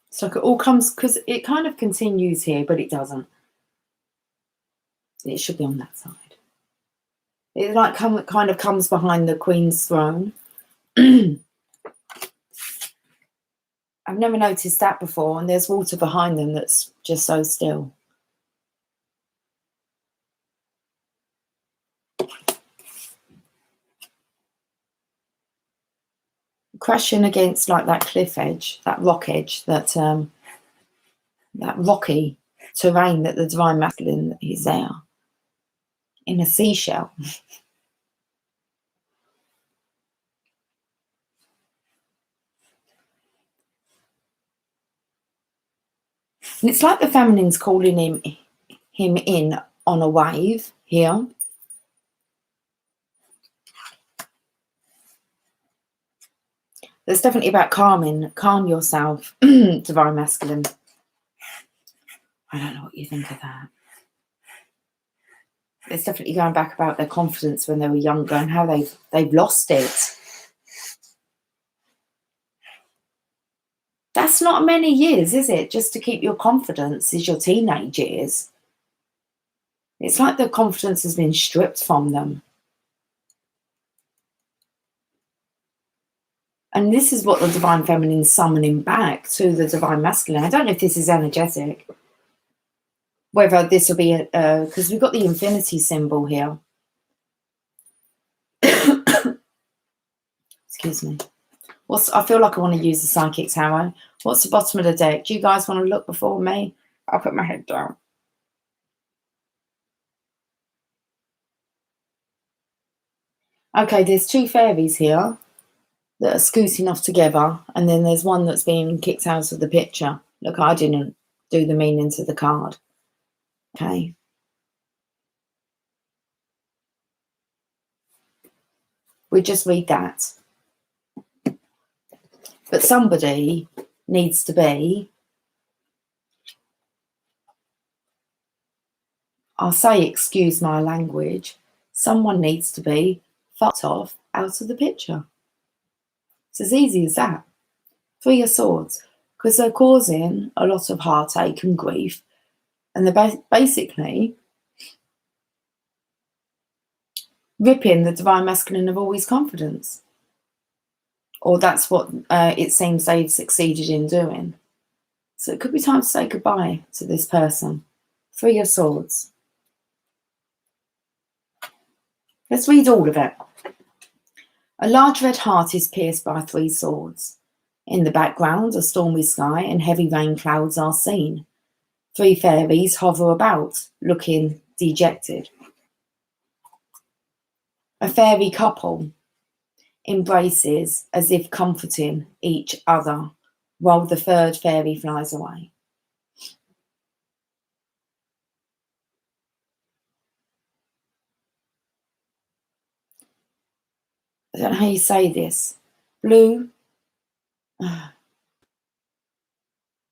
So it all comes, because it kind of continues here, but it doesn't. It should be on that side. It like kind of comes behind the Queen's throne. I've never noticed that before, and there's water behind them that's just so still. Crashing against like that cliff edge, that rock edge, that rocky terrain that the divine masculine is there in a seashell. And it's like the feminine's calling him in on a wave here. There's definitely about calm yourself, divine masculine. I don't know what you think of that. It's definitely going back about their confidence when they were younger and how they've lost it. That's not many years, is it? Just to keep your confidence is your teenage years. It's like the confidence has been stripped from them. And this is what the Divine Feminine is summoning back to the Divine Masculine. I don't know if this is energetic. Whether this will be, because we've got the infinity symbol here. Excuse me. I feel like I want to use the Psychic Tarot. What's the bottom of the deck? Do you guys want to look before me? I'll put my head down. Okay, there's two fairies here that are scooting off together, and then there's one that's being kicked out of the picture. Look, I didn't do the meaning to the card. Okay. We just read that. But somebody needs to be, I'll say excuse my language, someone needs to be fucked off out of the picture. It's as easy as that. Three of Swords, because they're causing a lot of heartache and grief, and they're basically ripping the Divine Masculine of all his confidence. Or that's what it seems they've succeeded in doing. So it could be time to say goodbye to this person. Three of Swords. Let's read all of it. A large red heart is pierced by three swords. In the background, a stormy sky and heavy rain clouds are seen. Three fairies hover about, looking dejected. A fairy couple embraces as if comforting each other, while the third fairy flies away. I don't know how you say this. Blue.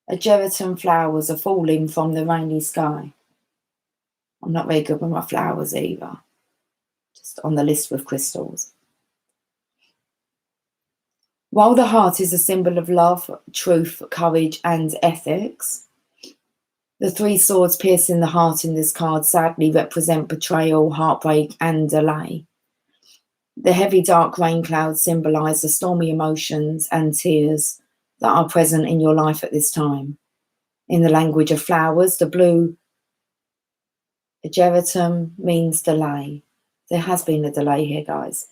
Ageratum flowers are falling from the rainy sky. I'm not very good with my flowers either. Just on the list with crystals. While the heart is a symbol of love, truth, courage, and ethics, the three swords piercing the heart in this card sadly represent betrayal, heartbreak, and delay. The heavy dark rain clouds symbolise the stormy emotions and tears that are present in your life at this time. In the language of flowers, the blue ageratum means delay. There has been a delay here, guys.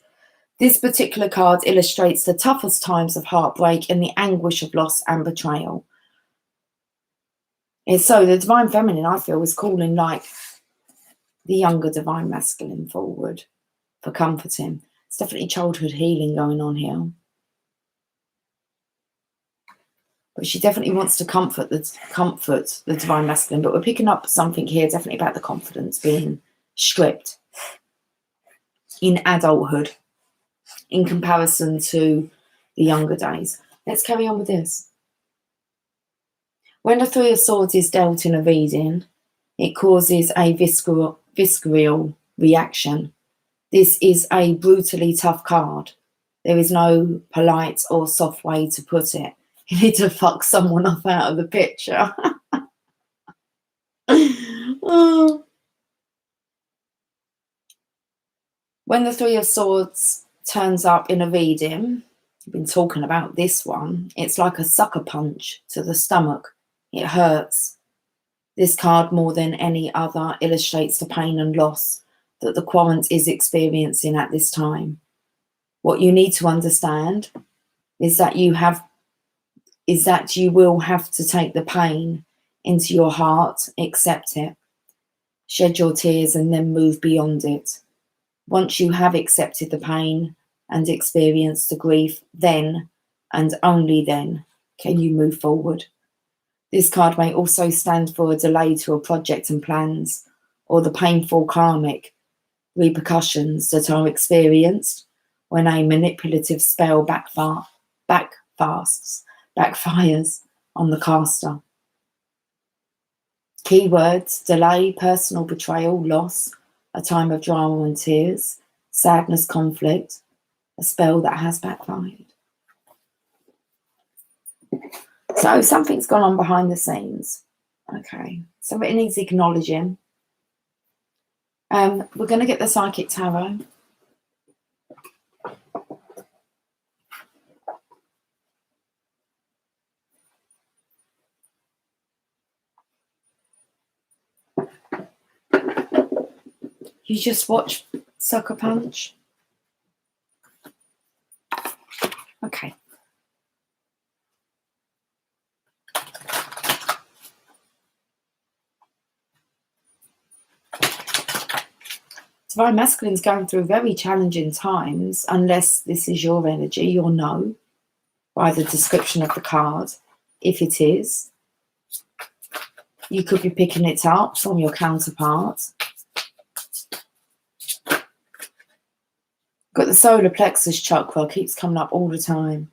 This particular card illustrates the toughest times of heartbreak and the anguish of loss and betrayal. And so the Divine Feminine, I feel, is calling like the younger Divine Masculine forward for comforting. It's definitely childhood healing going on here. But she definitely wants to comfort the Divine Masculine. But we're picking up something here definitely about the confidence being stripped in adulthood in comparison to the younger days. Let's carry on with this. When the Three of Swords is dealt in a reading, it causes a visceral reaction. This is a brutally tough card. There is no polite or soft way to put it. You need to fuck someone off out of the picture. Oh. When the Three of Swords turns up in a reading, I've been talking about this one, it's like a sucker punch to the stomach. It hurts. This card, more than any other, illustrates the pain and loss that the querent is experiencing at this time. What you need to understand is that you will have to take the pain into your heart, accept it, shed your tears, and then move beyond it. Once you have accepted the pain and experienced the grief, then and only then can you move forward. This card may also stand for a delay to a project and plans, or the painful karmic repercussions that are experienced when a manipulative spell backfires on the caster. Keywords: delay, personal betrayal, loss, a time of drama and tears, sadness, conflict, a spell that has backfired. So something's gone on behind the scenes. Okay, somebody needs acknowledging. We're going to get the Psychic Tarot. You just watch Sucker Punch. Okay. Divine Masculine's going through very challenging times, unless this is your energy, you'll know by the description of the card. If it is, you could be picking it up from your counterpart. Got the solar plexus chakra, keeps coming up all the time.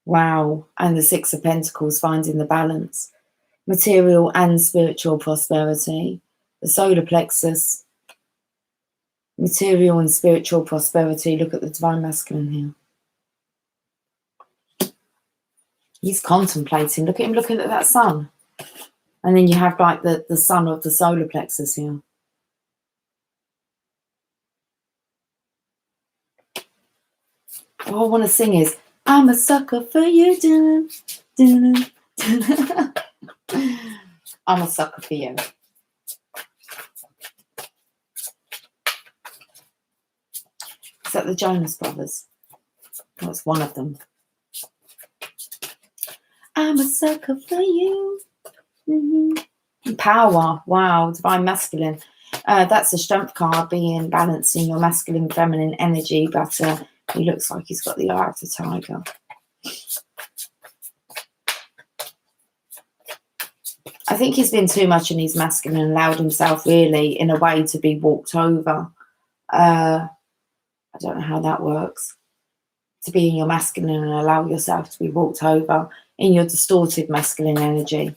Wow. And the Six of Pentacles, finding the balance. Material and spiritual prosperity. The solar plexus, material and spiritual prosperity. Look at the Divine Masculine here. He's contemplating. Look at him looking at that sun. And then you have like the sun of the solar plexus here. All I want to sing is, I'm a sucker for you. Dun, dun, dun. I'm a sucker for you. Is that the Jonas Brothers? That's one of them. I'm a sucker for you. Mm-hmm. Power. Wow. Divine Masculine. That's a strength card, being balanced in your masculine, feminine energy, but he looks like he's got the eye of the tiger. I think he's been too much in his masculine and allowed himself really, in a way, to be walked over. I don't know how that works. To be in your masculine and allow yourself to be walked over in your distorted masculine energy.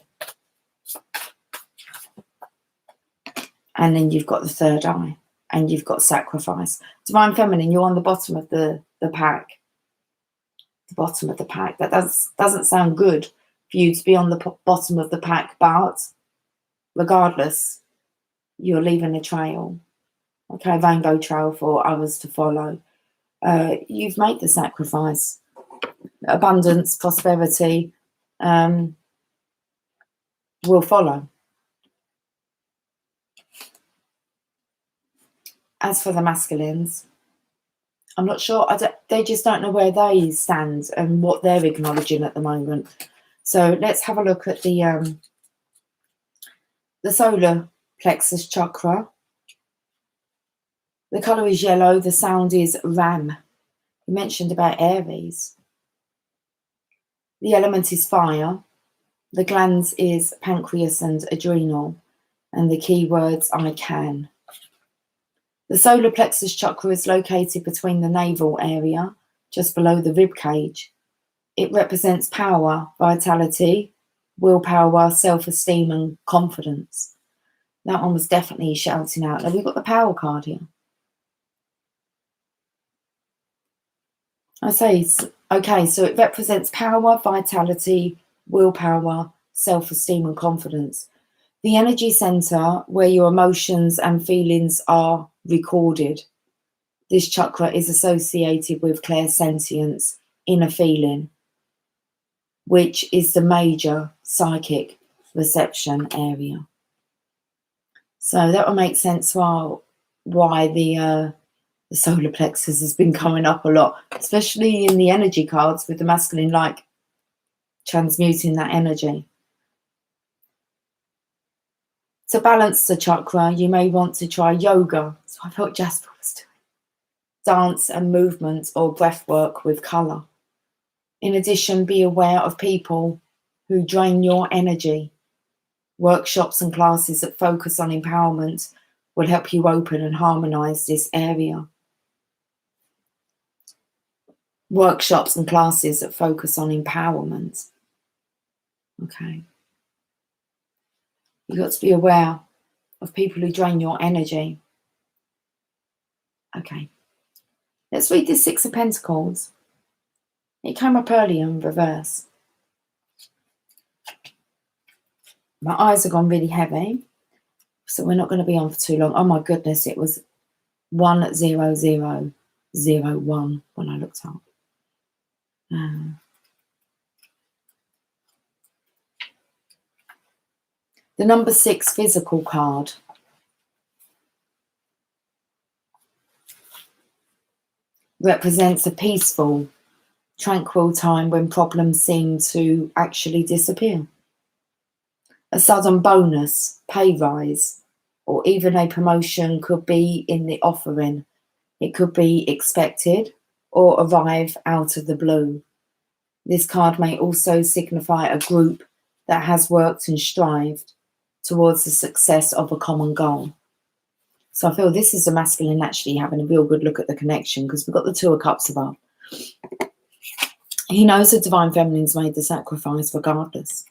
And then you've got the third eye. And you've got sacrifice. Divine Feminine, you're on the bottom of the pack. The bottom of the pack. That doesn't sound good for you to be on the bottom of the pack, but regardless, you're leaving a trail. Okay, rainbow trail for others to follow. You've made the sacrifice. Abundance, prosperity will follow. As for the masculines, I'm not sure. They just don't know where they stand and what they're acknowledging at the moment. So let's have a look at the solar plexus chakra. The colour is yellow. The sound is Ram. You mentioned about Aries. The element is fire. The glands is pancreas and adrenal. And the key words, I can. The solar plexus chakra is located between the navel area, just below the rib cage. It represents power, vitality, willpower, self-esteem and confidence. That one was definitely shouting out. Now we've got the power card here. I say, okay, so it represents power, vitality, willpower, self-esteem and confidence. The energy center where your emotions and feelings are recorded. This chakra is associated with clairsentience, inner feeling, which is the major psychic reception area. So that will make sense why the solar plexus has been coming up a lot, especially in the energy cards with the masculine, like transmuting that energy. To balance the chakra, you may want to try yoga. So I felt Jasper was doing. Dance and movement or breath work with colour. In addition, be aware of people who drain your energy. Workshops and classes that focus on empowerment will help you open and harmonise this area. Workshops and classes that focus on empowerment. Okay. You've got to be aware of people who drain your energy. Okay. Let's read this Six of Pentacles. It came up earlier in reverse. My eyes have gone really heavy, so we're not going to be on for too long. Oh my goodness, it was 10001 when I looked up. The number 6 physical card. Represents a peaceful, tranquil time when problems seem to actually disappear. A sudden bonus, pay rise, or even a promotion could be in the offering. It could be expected or arrive out of the blue. This card may also signify a group that has worked and strived towards the success of a common goal. So I feel this is the masculine actually having a real good look at the connection, because we've got the Two of Cups above. He knows the Divine Feminine's made the sacrifice regardless.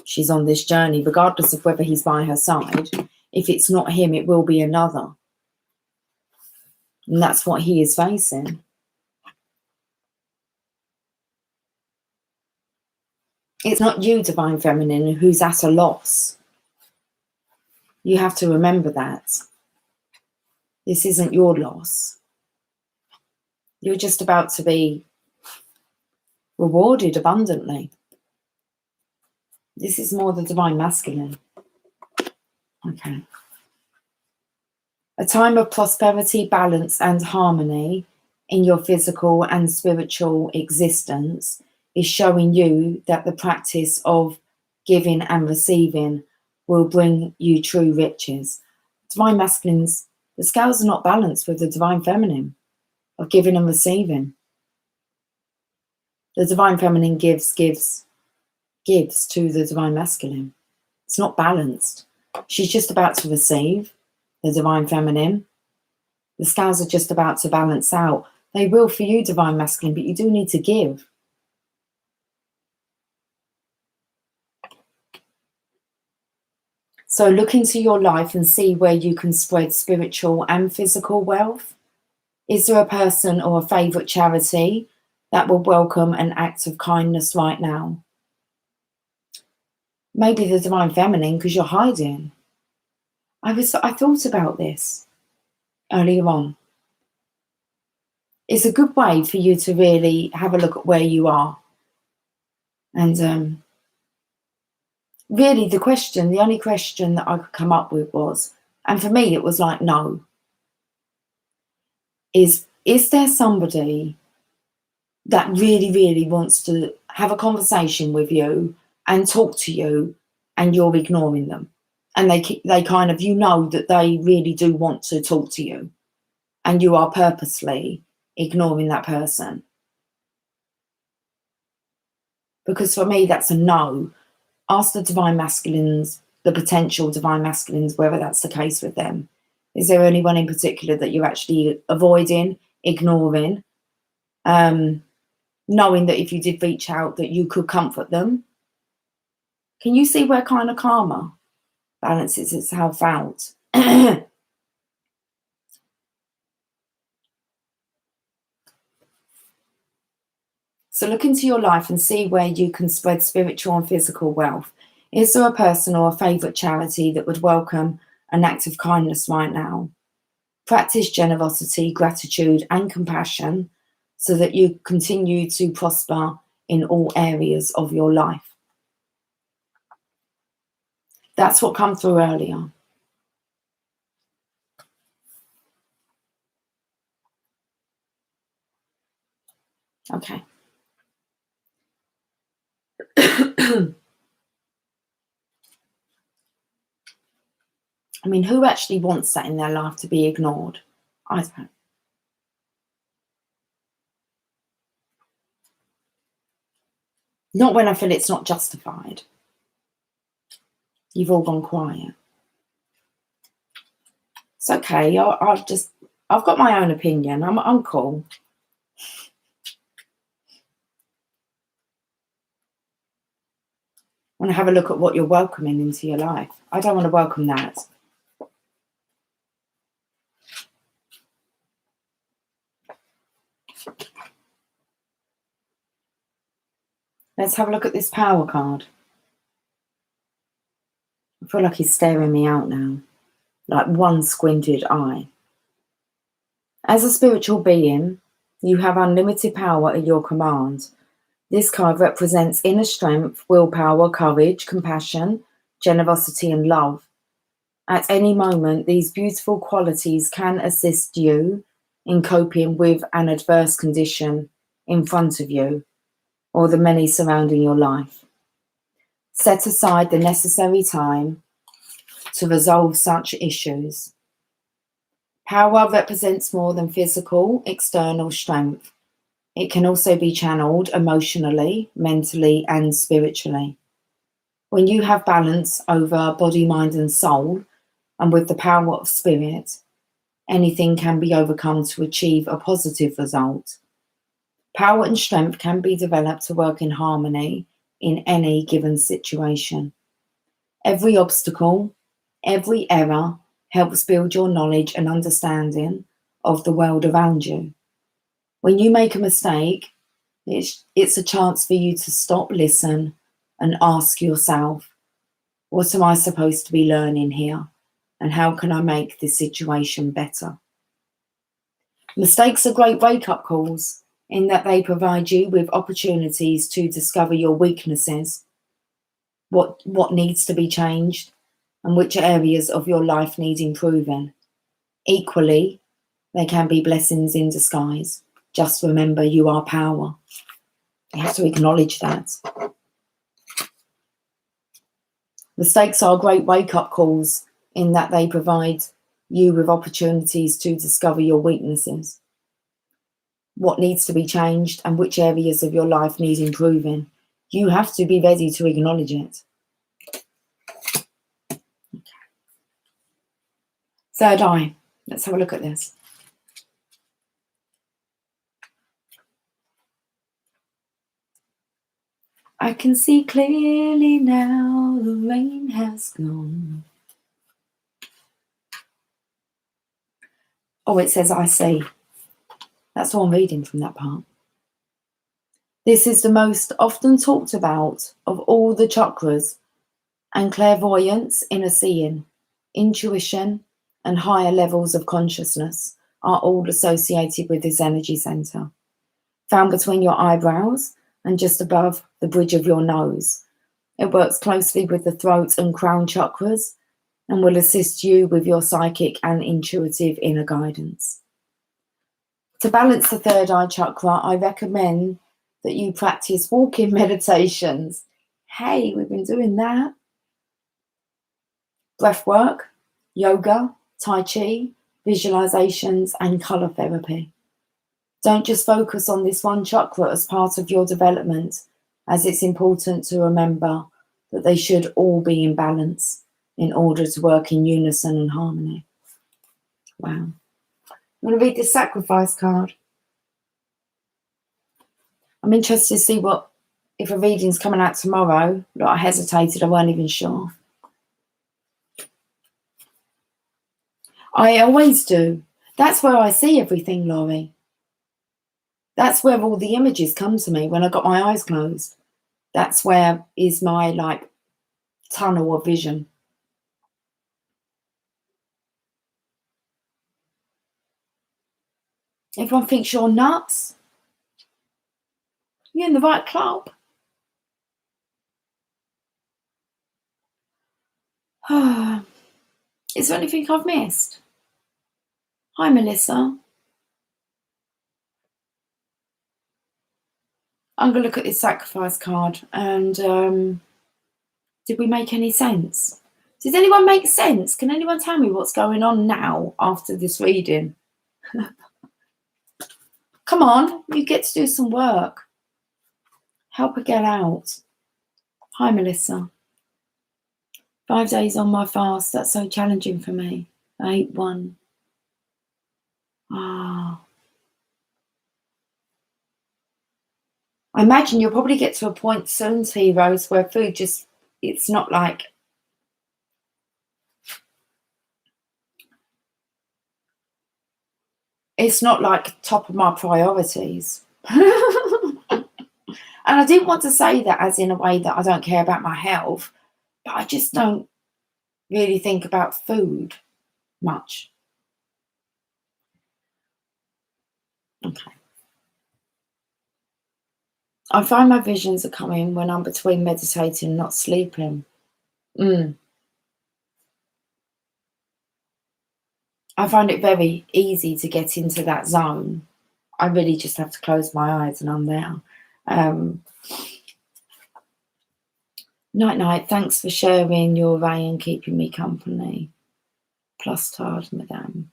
She's on this journey, regardless of whether he's by her side. If it's not him, it will be another. And that's what he is facing. It's not you, Divine Feminine, who's at a loss. You have to remember that. This isn't your loss. You're just about to be rewarded abundantly. This is more the Divine Masculine. Okay. A time of prosperity, balance, and harmony in your physical and spiritual existence is showing you that the practice of giving and receiving will bring you true riches. Divine Masculines, the scales are not balanced with the Divine Feminine of giving and receiving. The Divine Feminine gives to the Divine Masculine. It's not balanced. She's just about to receive, the Divine Feminine. The scales are just about to balance out. They will for you, Divine Masculine, but you do need to give. So look into your life and see where you can spread spiritual and physical wealth. Is there a person or a favourite charity that will welcome an act of kindness right now? Maybe the Divine Feminine, because you're hiding. I thought about this earlier on. It's a good way for you to really have a look at where you are. And really the only question that I could come up with was, and for me it was like, no. Is there somebody that really, really wants to have a conversation with you and talk to you, and you're ignoring them? And they kind of, you know that they really do want to talk to you, and you are purposely ignoring that person. Because for me, that's a no. Ask the Divine Masculines, the potential Divine Masculines, whether that's the case with them. Is there anyone in particular that you're actually avoiding, ignoring, knowing that if you did reach out that you could comfort them? Can you see where kind of karma balances itself out? So look into your life and see where you can spread spiritual and physical wealth. Is there a person or a favourite charity that would welcome an act of kindness right now? Practice generosity, gratitude, and compassion so that you continue to prosper in all areas of your life. That's what came through earlier. Okay. I mean, who actually wants that in their life to be ignored? I don't. Not when I feel it's not justified. You've all gone quiet. It's okay. I've got my own opinion. I'm cool. I want to have a look at what you're welcoming into your life. I don't want to welcome that. Let's have a look at this power card. I feel like he's staring me out now, like one squinted eye. As a spiritual being, you have unlimited power at your command. This card represents inner strength, willpower, courage, compassion, generosity, and love. At any moment, these beautiful qualities can assist you in coping with an adverse condition in front of you or the many surrounding your life. Set aside the necessary time to resolve such issues. Power represents more than physical, external strength. It can also be channeled emotionally, mentally, and spiritually. When you have balance over body, mind, and soul, and with the power of spirit, anything can be overcome to achieve a positive result. Power and strength can be developed to work in harmony in any given situation. Every obstacle, every error helps build your knowledge and understanding of the world around you. When you make a mistake, it's a chance for you to stop, listen, and ask yourself, what am I supposed to be learning here? And how can I make this situation better? Mistakes are great wake-up calls in that they provide you with opportunities to discover your weaknesses, what needs to be changed, and which areas of your life need improving. Equally, they can be blessings in disguise. Just remember, you are power. You have to acknowledge that. Mistakes are great wake-up calls in that they provide you with opportunities to discover your weaknesses, what needs to be changed, and which areas of your life need improving. You have to be ready to acknowledge it. Okay. Third eye. Let's have a look at this. I can see clearly now, the rain has gone. Oh, it says I see. That's all I'm reading from that part. This is the most often talked about of all the chakras, and clairvoyance, inner seeing, intuition, and higher levels of consciousness are all associated with this energy center. Found between your eyebrows and just above the bridge of your nose. It works closely with the throat and crown chakras and will assist you with your psychic and intuitive inner guidance. To balance the third eye chakra, I recommend that you practice walking meditations. Hey, we've been doing that. Breath work, yoga, tai chi, visualizations, and color therapy. Don't just focus on this one chakra as part of your development, as it's important to remember that they should all be in balance in order to work in unison and harmony. Wow. I'm going to read this sacrifice card. I'm interested to see if a reading's coming out tomorrow. Look, I hesitated, I weren't even sure. I always do. That's where I see everything, Laurie. That's where all the images come to me when I got my eyes closed. That's where is my tunnel of vision. Everyone thinks you're nuts. You're in the right club. Is there anything I've missed? Hi, Melissa. I'm going to look at this sacrifice card and did we make any sense? Does anyone make sense? Can anyone tell me what's going on now after this reading? Come on, you get to do some work. Help her get out. Hi, Melissa. 5 days on my fast. That's so challenging for me. I ate one. Ah. I imagine you'll probably get to a point soon, T-Rose, where food just, it's not like, top of my priorities. And I didn't want to say that as in a way that I don't care about my health, but I just don't really think about food much. Okay. I find my visions are coming when I'm between meditating and not sleeping. I find it very easy to get into that zone. I really just have to close my eyes and I'm there. Night night. Thanks for sharing your way and keeping me company. Plus tard, madame.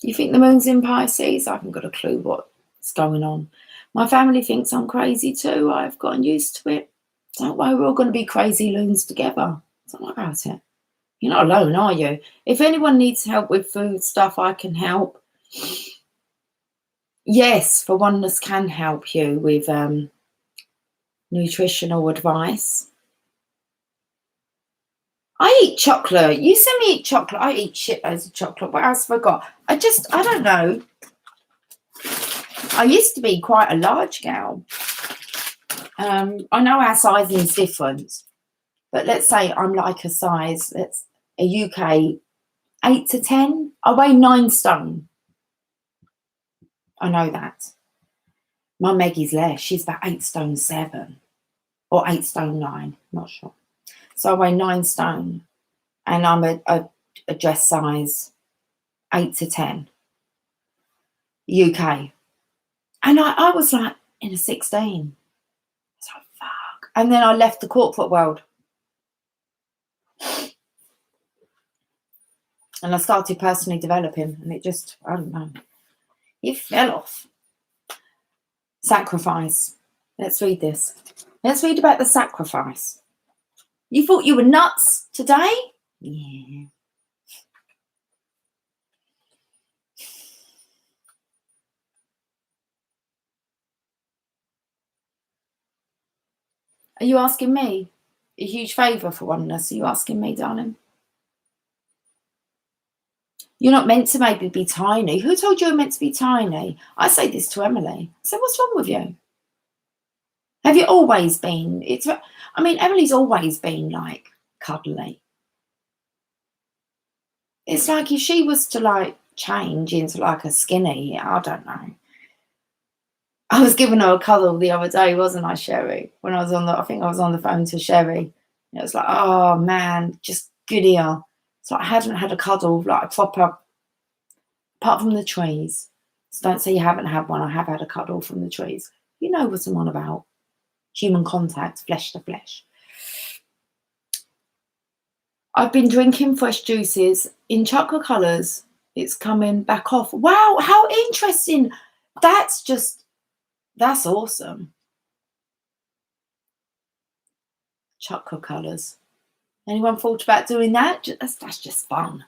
You think the moon's in Pisces? I haven't got a clue what's going on. My family thinks I'm crazy too. I've gotten used to it. Don't worry, we're all going to be crazy loons together. Don't worry about it. You're not alone, are you? If anyone needs help with food stuff, I can help. Yes, For Oneness can help you with nutritional advice. I eat chocolate. You see me eat chocolate. I eat shitloads of chocolate. What else have I got? I don't know. I used to be quite a large gal. I know our sizing is different, but let's say I'm like a size, that's a UK 8 to 10. I weigh 9 stone. I know that. My Maggie's less. She's about 8 stone 7 or 8 stone 9. Not sure. So I weigh 9 stone and I'm a dress size 8 to 10 UK. And I was like in a 16. It's like, fuck. And then I left the corporate world. And I started personally developing. And it just, I don't know. It fell off. Sacrifice. Let's read this. Let's read about the sacrifice. You thought you were nuts today? Yeah. Are you asking me? A huge favour For Oneness. Are you asking me, darling? You're not meant to maybe be tiny. Who told you you're meant to be tiny? I say this to Emily. I said, what's wrong with you? Have you always been? Emily's always been like cuddly. It's like if she was to like change into like a skinny, I don't know. I was giving her a cuddle the other day, wasn't I, Sherry? When I think I was on the phone to Sherry. It was like, oh man, just good ear. So I hadn't had a cuddle, like a proper, apart from the trees. So don't say you haven't had one. I have had a cuddle from the trees. You know what I'm on about. Human contact, flesh to flesh. I've been drinking fresh juices in chocolate colours. It's coming back off. Wow, how interesting. That's awesome. Chocolate colours. Anyone thought about doing that? That's just fun.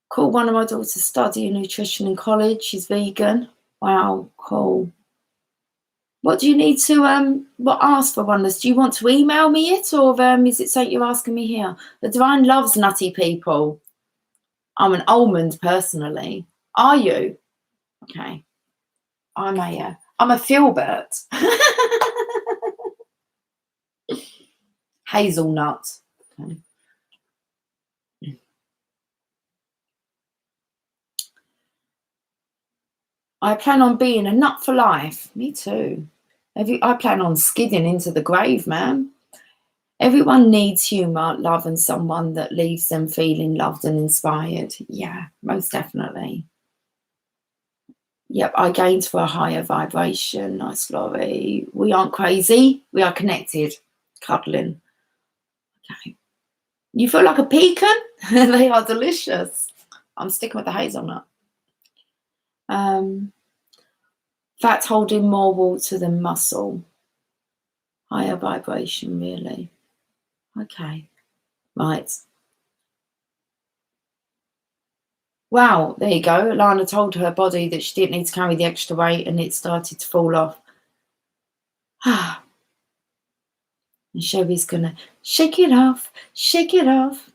Cool. One of my daughters studying nutrition in college. She's vegan. Wow, cool. What do you need to ask For Oneness? Do you want to email me it, or is it something you're asking me here? The Divine loves nutty people. I'm an almond personally. Are you? Okay. I'm a filbert. Hazelnut. Okay. I plan on being a nut for life. Me too. I plan on skidding into the grave, man. Everyone needs humour, love, and someone that leaves them feeling loved and inspired. Yeah, most definitely. Yep, I gained for a higher vibration. Nice, Laurie. We aren't crazy. We are connected. Cuddling. Okay. You feel like a pecan? They are delicious. I'm sticking with the hazelnut. Fat holding more water than muscle. Higher vibration, really. Okay. Right. Wow, there you go. Lana told her body that she didn't need to carry the extra weight and it started to fall off. And Sherry's gonna shake it off, shake it off.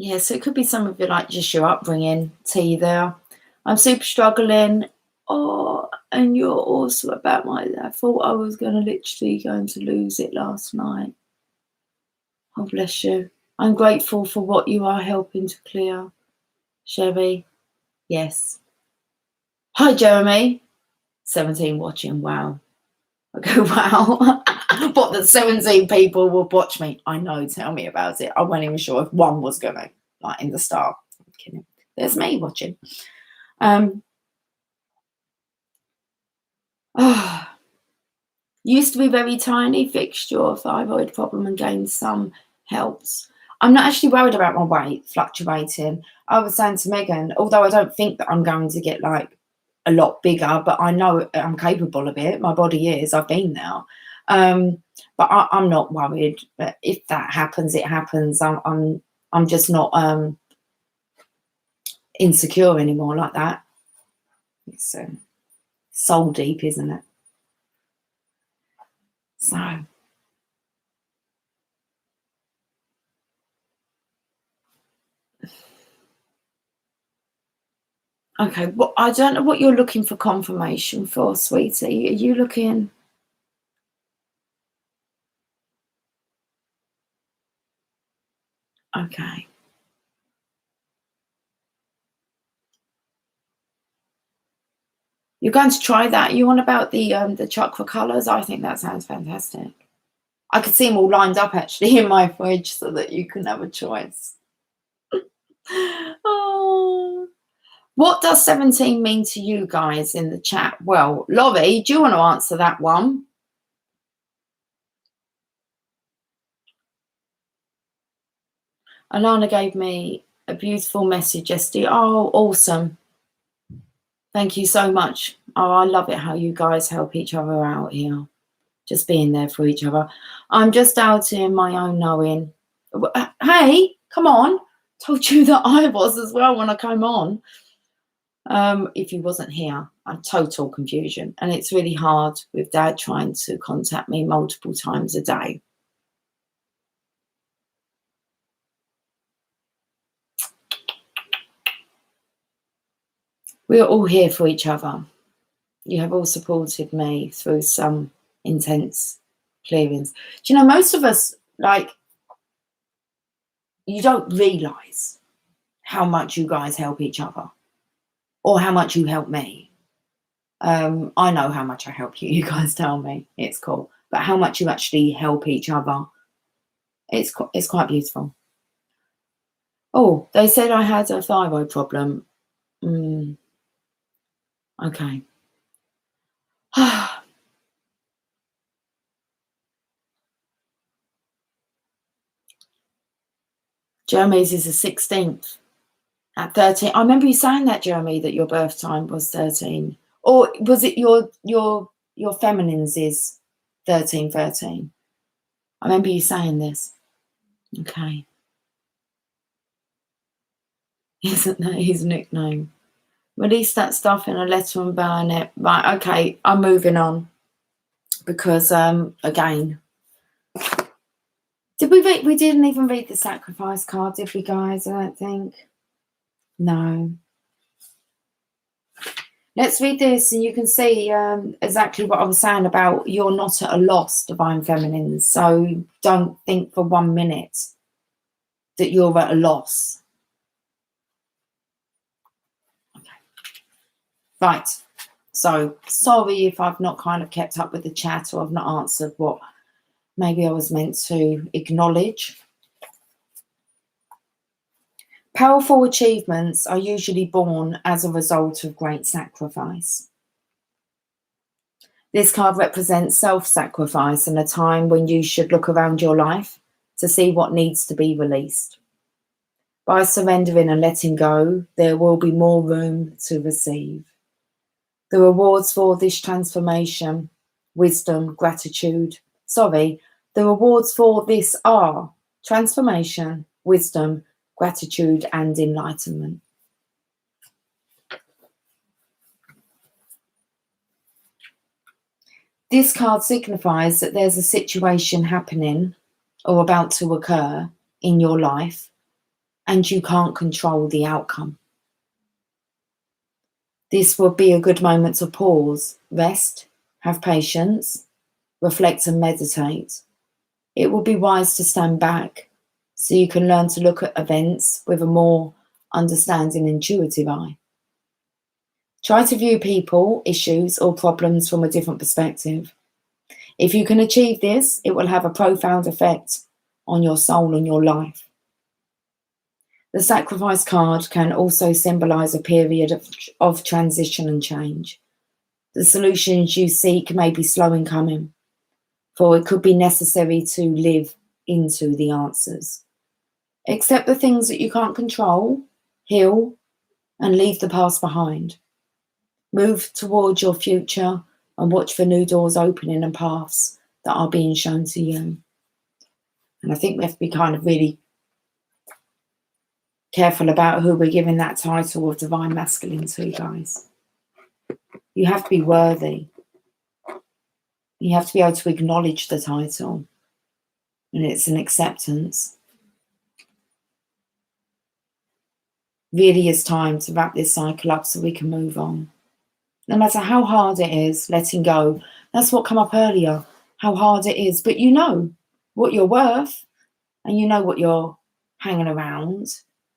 Yeah, so it could be some of your, like, just your upbringing, T there. I'm super struggling. Oh, and you're also about I thought I was literally going to lose it last night. Oh, bless you. I'm grateful for what you are helping to clear. Sherry, yes. Hi, Jeremy. 17 watching, wow. I go, wow. What, that 17 people will watch me? I know, tell me about it. I wasn't even sure if one was going to, like, in the start. I'm kidding. There's me watching. Used to be very tiny, fixed your thyroid problem and gained some helps. I'm not actually worried about my weight fluctuating. I was saying to Megan, although I don't think that I'm going to get like a lot bigger, but I know I'm capable of it. My body is. I've been there. But I'm not worried. But if that happens, it happens. I'm just not insecure anymore like that. It's soul deep, isn't it? So. Okay, well, I don't know what you're looking for confirmation for, sweetie. Are you looking? Okay. You're going to try that. You want about the chakra colours? I think that sounds fantastic. I could see them all lined up actually in my fridge so that you can have a choice. Oh. What does 17 mean to you guys in the chat? Well, Laurie, do you want to answer that one? Alana gave me a beautiful message yesterday. Oh, awesome. Thank you so much. Oh, I love it how you guys help each other out here. Just being there for each other. I'm just out in my own knowing. Hey, come on. Told you that I was as well when I came on. If you wasn't here, I'm total confusion. And it's really hard with Dad trying to contact me multiple times a day. We are all here for each other. You have all supported me through some intense clearings. Do you know, most of us, like, you don't realise how much you guys help each other or how much you help me. I know how much I help you. You guys tell me. It's cool. But how much you actually help each other, it's quite beautiful. Oh, they said I had a thyroid problem. Okay. Jeremy's is the 16th at 13. I remember you saying that, Jeremy, that your birth time was 13. Or was it your feminine's is 1313? I remember you saying this. Okay. Isn't that his nickname? Release that stuff in a letter and burn it. Right, okay, I'm moving on. Because again. Did we read? We didn't even read the sacrifice card, did we, guys? I don't think. No. Let's read this and you can see exactly what I was saying about you're not at a loss, Divine Feminines. So don't think for 1 minute that you're at a loss. Okay. Right. So sorry if I've not kind of kept up with the chat or I've not answered what maybe I was meant to acknowledge. Powerful achievements are usually born as a result of great sacrifice. This card represents self-sacrifice and a time when you should look around your life to see what needs to be released. By surrendering and letting go, there will be more room to receive. The rewards for this transformation, wisdom, gratitude. The rewards for this are transformation, wisdom, gratitude, and enlightenment. This card signifies that there's a situation happening or about to occur in your life and you can't control the outcome. This would be a good moment to pause, rest, have patience, reflect and meditate. It would be wise to stand back so you can learn to look at events with a more understanding, intuitive eye. Try to view people, issues, or problems from a different perspective. If you can achieve this, it will have a profound effect on your soul and your life. The Sacrifice card can also symbolize a period of transition and change. The solutions you seek may be slow in coming, for it could be necessary to live into the answers. Accept the things that you can't control, heal, and leave the past behind. Move towards your future and watch for new doors opening and paths that are being shown to you. And I think we have to be kind of really careful about who we're giving that title of Divine Masculine to, guys. You have to be worthy. You have to be able to acknowledge the title. And it's an acceptance. Really is time to wrap this cycle up so we can move on. No matter how hard it is, letting go. That's what came up earlier, how hard it is. But you know what you're worth, and you know what you're hanging around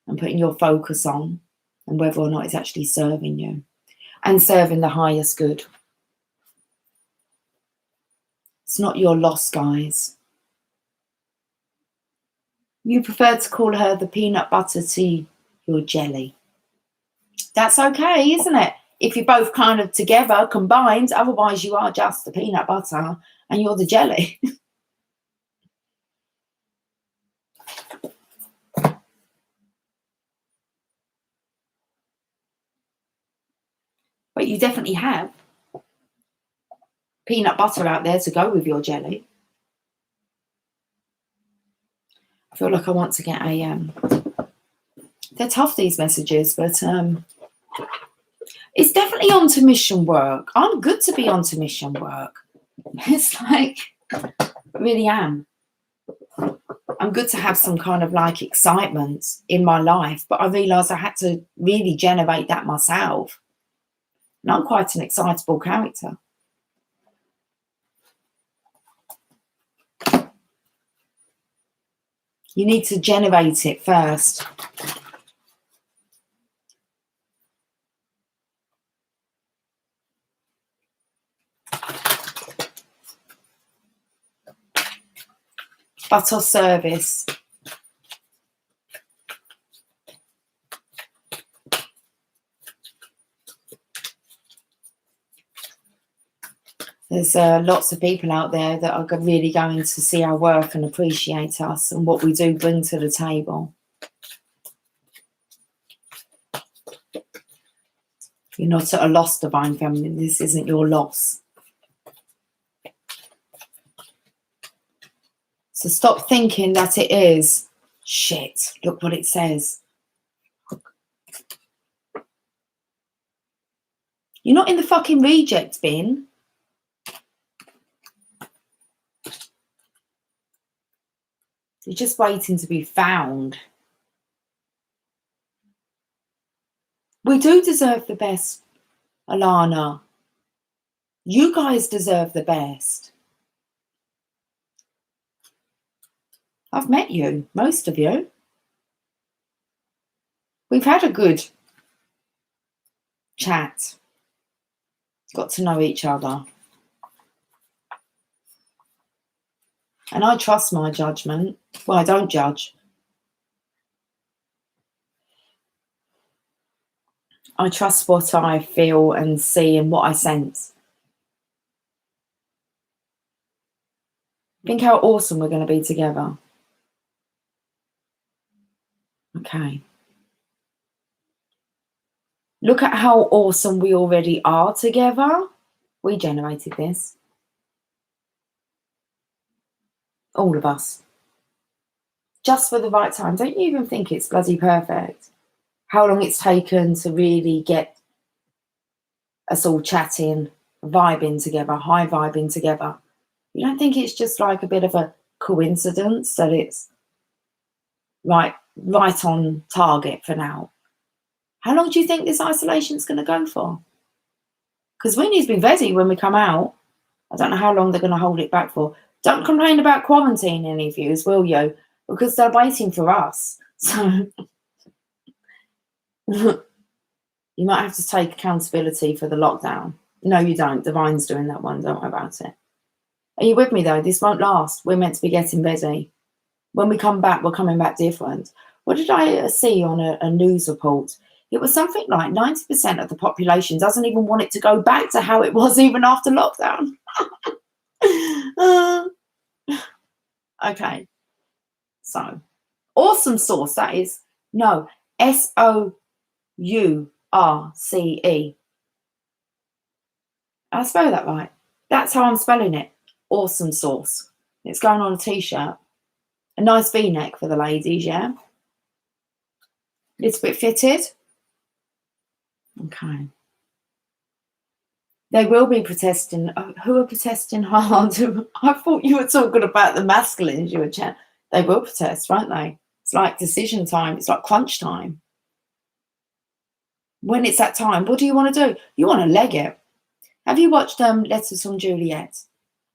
and putting your focus on, and whether or not it's actually serving you and serving the highest good. It's not your loss, guys. You prefer to call her the peanut butter to your jelly. That's okay, isn't it? If you're both kind of together, combined, otherwise you are just the peanut butter and you're the jelly. But you definitely have peanut butter out there to go with your jelly. I feel like I want to get they're tough, these messages, but it's definitely onto mission work. I'm good to be onto mission work. It's like, I really am. I'm good to have some kind of like excitement in my life, but I realised I had to really generate that myself. And I'm quite an excitable character. You need to generate it first. Butter service. There's lots of people out there that are really going to see our work and appreciate us and what we do bring to the table. You're not at a loss, Divine Feminine. This isn't your loss. So stop thinking that it is. Shit, look what it says. You're not in the fucking reject bin. You're just waiting to be found. We do deserve the best, Alana. You guys deserve the best. I've met you, most of you. We've had a good chat. Got to know each other. And I trust my judgment. Well, I don't judge. I trust what I feel and see and what I sense. Think how awesome we're going to be together. Okay. Look at how awesome we already are together. We generated this. All of us. Just for the right time. Don't you even think it's bloody perfect? How long it's taken to really get us all chatting, vibing together, high vibing together. You don't think it's just like a bit of a coincidence that it's right right on target for now. How long do you think this isolation is going to go for? Because we need to be ready when we come out. I don't know how long they're going to hold it back for. Don't complain about quarantine, any of you, will you? Because they're waiting for us. So you might have to take accountability for the lockdown. No, you don't. Divine's doing that one. Don't worry about it. Are you with me, though? This won't last. We're meant to be getting ready. When we come back, we're coming back different. What did I see on a news report? It was something like 90% of the population doesn't even want it to go back to how it was even after lockdown. Okay. So, awesome sauce. That is, no, Source. I spell that right. That's how I'm spelling it. Awesome sauce. It's going on a t-shirt. A nice V-neck for the ladies, yeah? Little bit fitted. Okay. They will be protesting. Who are protesting hard? I thought you were talking about the masculines you were chatting. They will protest, won't they? It's like decision time. It's like crunch time. When it's that time, what do you want to do? You want to leg it. Have you watched Letters from Juliet?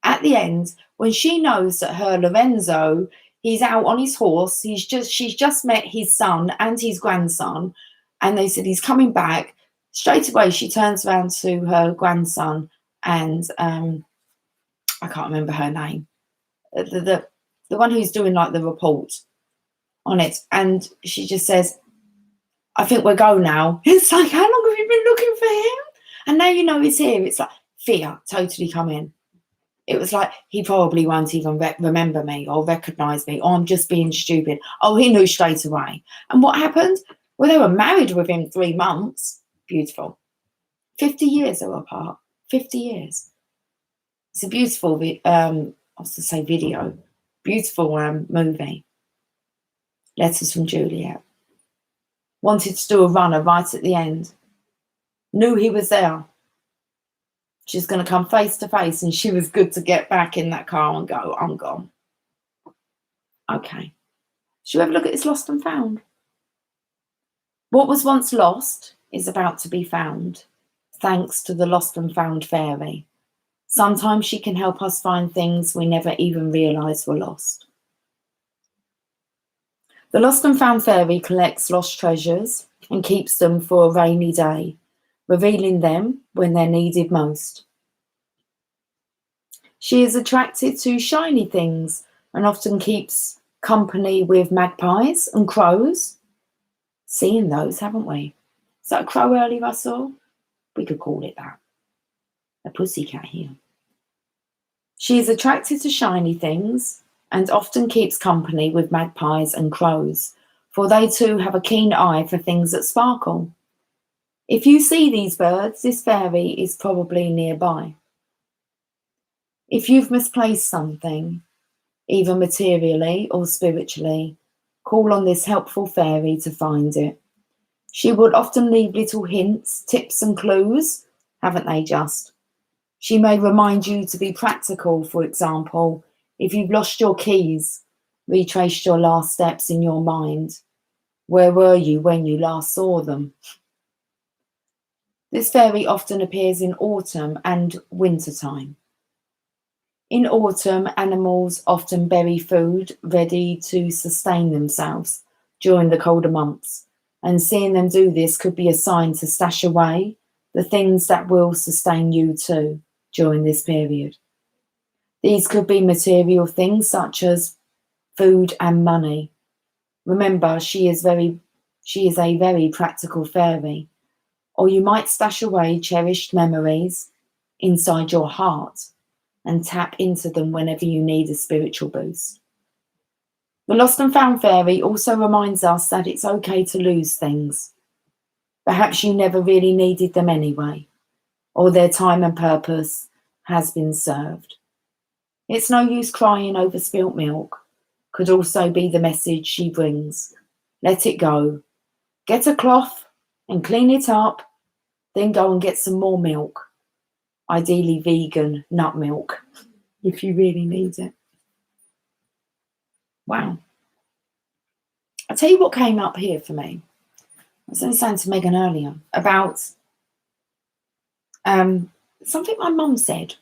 At the end, when she knows that her Lorenzo, he's out on his horse, she's just met his son and his grandson, and they said he's coming back. Straight away, she turns around to her grandson and I can't remember her name, the one who's doing like the report on it, and she just says, "I think we'll go now." It's like, how long have you been looking for him? And now you know he's here. It's like fear totally come in. It was like, he probably won't even remember me or recognise me, or I'm just being stupid. Oh, he knew straight away. And what happened? Well, they were married within 3 months. Beautiful. 50 years they were apart. 50 years. It's a beautiful, I was to say video, beautiful movie. Letters from Juliet. Wanted to do a runner right at the end. Knew he was there. She's going to come face to face, and she was good to get back in that car and go, I'm gone. Okay. Should we have a look at this lost and found? What was once lost is about to be found, thanks to the lost and found fairy. Sometimes she can help us find things we never even realised were lost. The lost and found fairy collects lost treasures and keeps them for a rainy day, revealing them when they're needed most. She is attracted to shiny things and often keeps company with magpies and crows. Seen those, haven't we? Is that a crow earlier I saw? We could call it that. A pussycat here. She is attracted to shiny things and often keeps company with magpies and crows, for they too have a keen eye for things that sparkle. If you see these birds, this fairy is probably nearby. If you've misplaced something, either materially or spiritually, call on this helpful fairy to find it. She would often leave little hints, tips and clues, haven't they just? She may remind you to be practical, for example, if you've lost your keys, retraced your last steps in your mind. Where were you when you last saw them? This fairy often appears in autumn and winter time. In autumn, animals often bury food ready to sustain themselves during the colder months, and seeing them do this could be a sign to stash away the things that will sustain you too during this period. These could be material things such as food and money. Remember, she is a very practical fairy. Or you might stash away cherished memories inside your heart and tap into them whenever you need a spiritual boost. The lost and found fairy also reminds us that it's okay to lose things. Perhaps you never really needed them anyway, or their time and purpose has been served. It's no use crying over spilt milk, could also be the message she brings. Let it go. Get a cloth and clean it up, then go and get some more milk. Ideally vegan nut milk, if you really need it. Wow. I'll tell you what came up here for me. I was only saying to Megan earlier about something my mum said,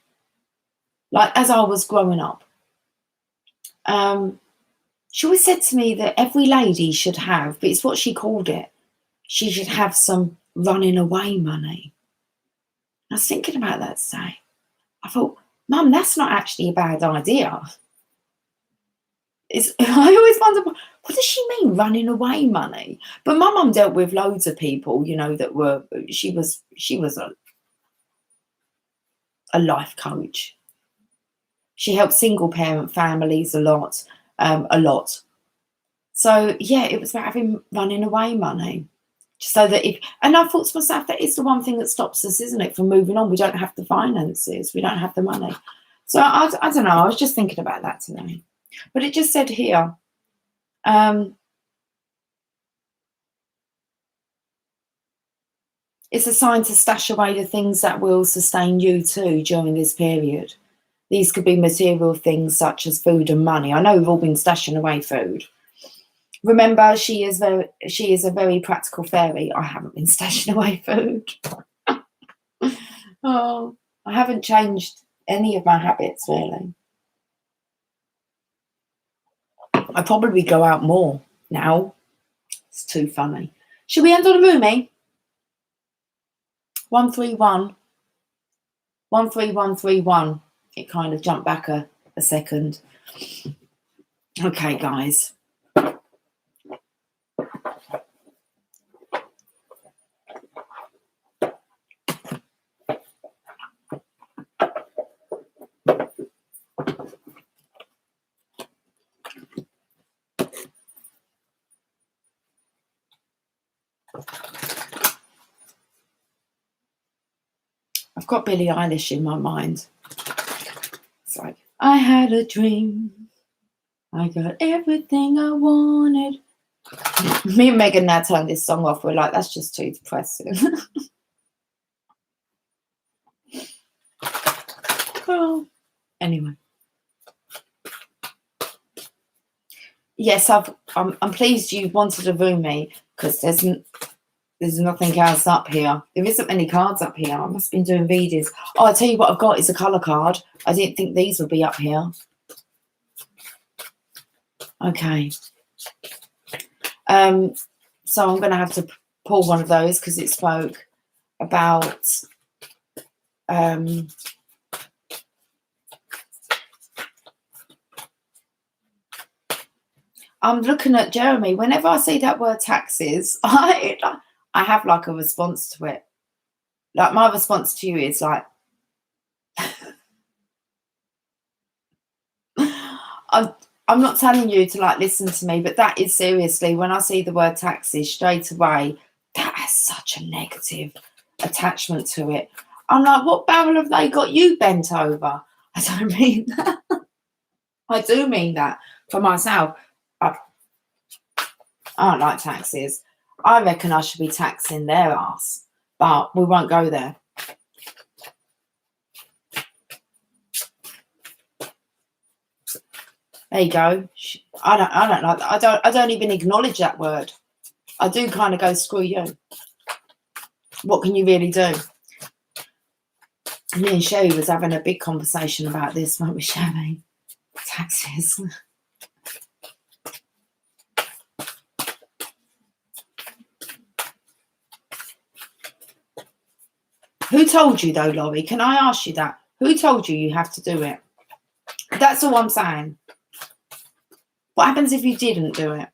like as I was growing up. She always said to me that every lady should have, but it's what she called it, she should have some running away money. I was thinking about that today. I thought, Mum, that's not actually a bad idea. I always wonder, what does she mean, running away money? But my mum dealt with loads of people, you know, that were, she was a life coach. She helped single parent families a lot. So yeah, it was about having running away money. So that and I thought to myself, that is the one thing that stops us, isn't it, from moving on? We don't have the finances, we don't have the money. So I don't know, I was just thinking about that today. But it just said here, it's a sign to stash away the things that will sustain you too during this period. These could be material things such as food and money. I know we've all been stashing away food. Remember, she is a very practical fairy. I haven't been stashing away food. Oh, I haven't changed any of my habits, really. I probably go out more now. It's too funny. Should we end on a Rumi? 131. 13131. It kind of jumped back a second. Okay, guys. I've got Billie Eilish in my mind. It's like, I had a dream. I got everything I wanted. Me and Megan now turned this song off. We're like, that's just too depressing. Oh, anyway. Yes, I'm pleased you wanted a Rumi, because there's nothing else up here. There isn't many cards up here. I must have been doing videos. Oh, I'll tell you what I've got is a colour card. I didn't think these would be up here. Okay. So I'm going to have to pull one of those because it spoke about I'm looking at Jeremy. Whenever I see that word taxes, I have like a response to it. Like my response to you is like, I'm not telling you to like listen to me, but that is seriously, when I see the word taxes straight away, that has such a negative attachment to it. I'm like, what barrel have they got you bent over? I don't mean that. I do mean that for myself. I don't like taxes. I reckon I should be taxing their ass, but we won't go there. There you go. I don't like that. I don't even acknowledge that word. I do kind of go, screw you. What can you really do? Me and Sherry was having a big conversation about this, weren't we, Sherry? Taxes. Who told you though, Laurie? Can I ask you that? Who told you have to do it? That's all I'm saying. What happens if you didn't do it?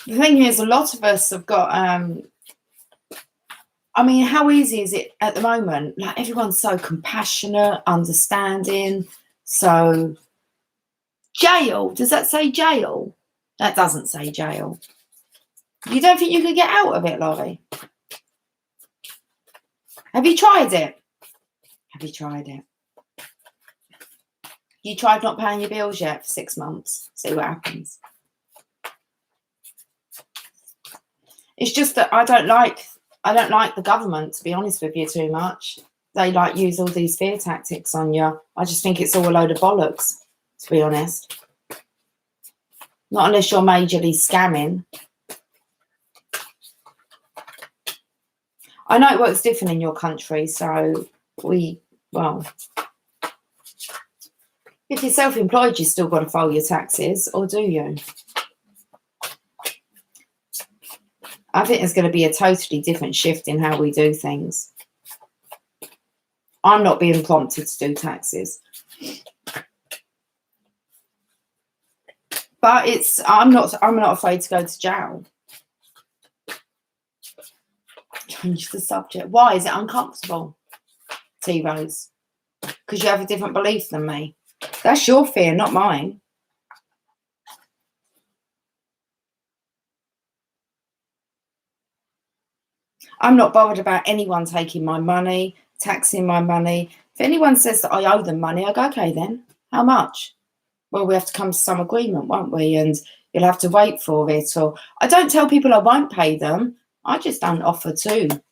The thing is, a lot of us have got, I mean, how easy is it at the moment? Like, everyone's so compassionate, understanding. So, jail. Does that say jail? That doesn't say jail. You don't think you could get out of it, Laurie? Have you tried it? Have you tried it? You tried not paying your bills yet for 6 months. See what happens. It's just that I don't like the government, to be honest with you, too much. They like use all these fear tactics on you. I just think it's all a load of bollocks, to be honest. Not unless you're majorly scamming. I know it works different in your country, so well, if you're self-employed, you still got to file your taxes, or do you? I think there's going to be a totally different shift in how we do things. I'm not being prompted to do taxes. But I'm not afraid to go to jail. Change the subject. Why is it uncomfortable, T-Rose? Because you have a different belief than me. That's your fear, not mine. I'm not bothered about anyone taking my money, taxing my money. If anyone says that I owe them money, I go, okay then, how much? Well, we have to come to some agreement, won't we? And you'll have to wait for it. Or I don't tell people I won't pay them. I just don't offer to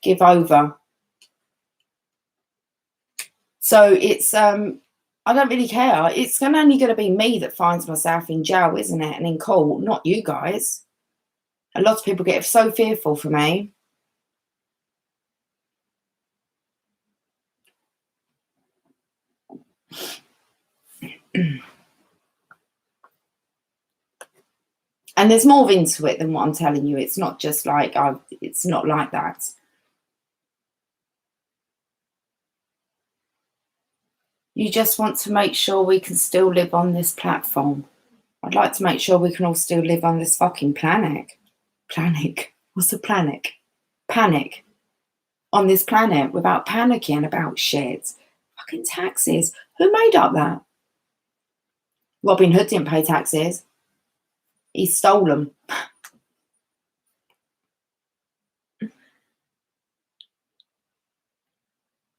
give over. So it's I don't really care. It's only going to be me that finds myself in jail, isn't it? And in court, not you guys. A lot of people get so fearful for me. And there's more into it than what I'm telling you. It's not just like it's not like that. You just want to make sure we can still live on this platform. I'd like to make sure we can all still live on this fucking planet. Planet? What's a planet? Panic. On this planet without panicking about shit. Fucking taxes. Who made up that? Robin Hood didn't pay taxes. He stole them.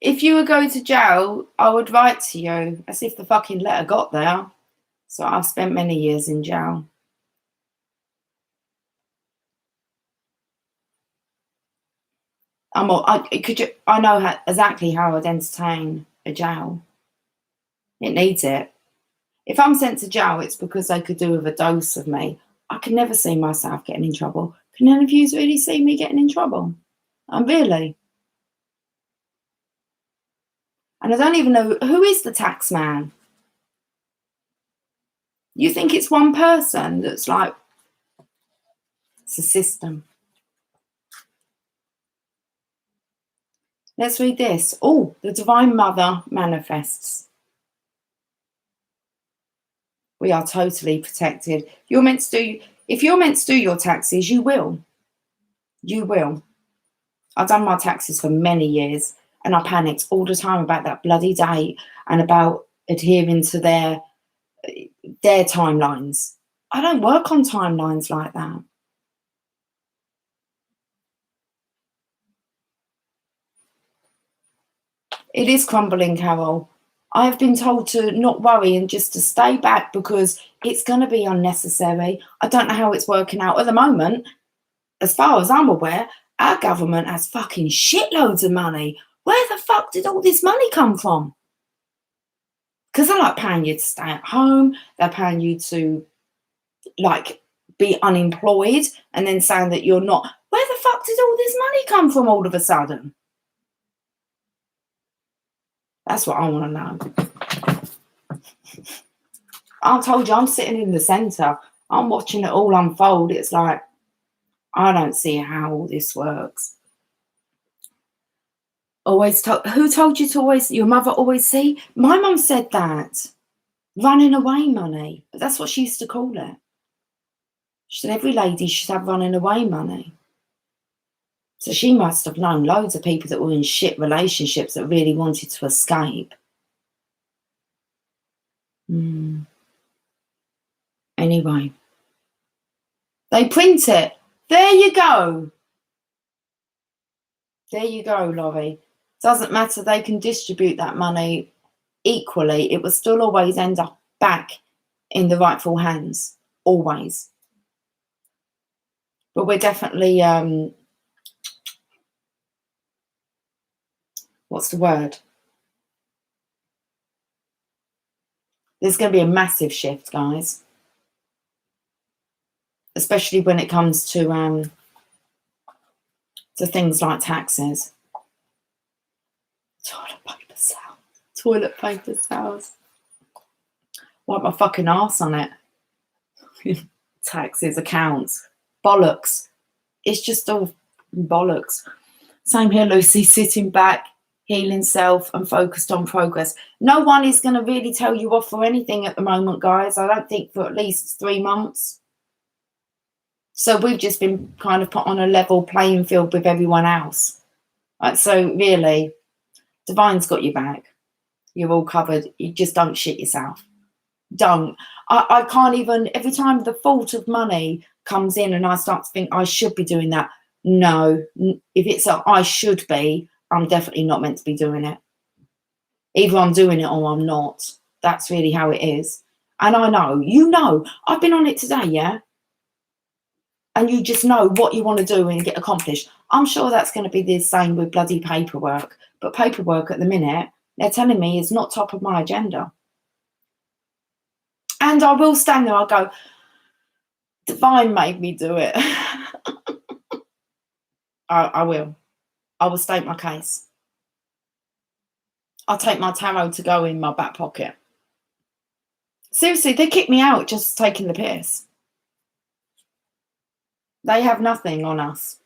If you were going to jail, I would write to you as if the fucking letter got there. So I've spent many years in jail. I know exactly how I'd entertain a jail. It needs it. If I'm sent to jail, it's because they could do with a dose of me. I can never see myself getting in trouble. Can any of you really see me getting in trouble? Really. And I don't even know who is the tax man. You think it's one person that's like, it's a system. Let's read this. Oh, the Divine Mother manifests. We are totally protected. If you're meant to do your taxes, you will. You will. I've done my taxes for many years and I panicked all the time about that bloody date and about adhering to their timelines. I don't work on timelines like that. It is crumbling, Carol. I've been told to not worry and just to stay back because it's going to be unnecessary. I don't know how it's working out at the moment. As far as I'm aware, our government has fucking shitloads of money. Where the fuck did all this money come from? Because they're like paying you to stay at home. They're paying you to like be unemployed and then saying that you're not. Where the fuck did all this money come from all of a sudden? That's what I want to know. I told you, I'm sitting in the centre. I'm watching it all unfold. It's like, I don't see how all this works. Who told you to always, your mother always see? My mum said that. Running away money. But that's what she used to call it. She said every lady should have running away money. So she must have known loads of people that were in shit relationships that really wanted to escape. Anyway. They print it. There you go. There you go, Laurie. Doesn't matter. They can distribute that money equally, it will still always end up back in the rightful hands, always. But we're definitely, what's the word? There's going to be a massive shift, guys. Especially when it comes to things like taxes. Toilet paper sales. Toilet paper sales. Wipe my fucking arse on it. Taxes, accounts, bollocks. It's just all bollocks. Same here, Lucy, sitting back, healing self and focused on progress. No one is going to really tell you off for anything at the moment, guys. I don't think for at least 3 months. So we've just been kind of put on a level playing field with everyone else. Right, so really, Divine's got your back. You're all covered. You just don't shit yourself. Don't. I can't even, every time the thought of money comes in and I start to think I should be doing that. No, if it's a I should be, I'm definitely not meant to be doing it. Either I'm doing it or I'm not. That's really how it is. And I know, you know, I've been on it today, yeah? And you just know what you want to do and get accomplished. I'm sure that's going to be the same with bloody paperwork. But paperwork at the minute, they're telling me is not top of my agenda. And I will stand there, I'll go, Divine made me do it. I will. I will state my case. I'll take my tarot to go in my back pocket. Seriously, they kicked me out just taking the piss. They have nothing on us.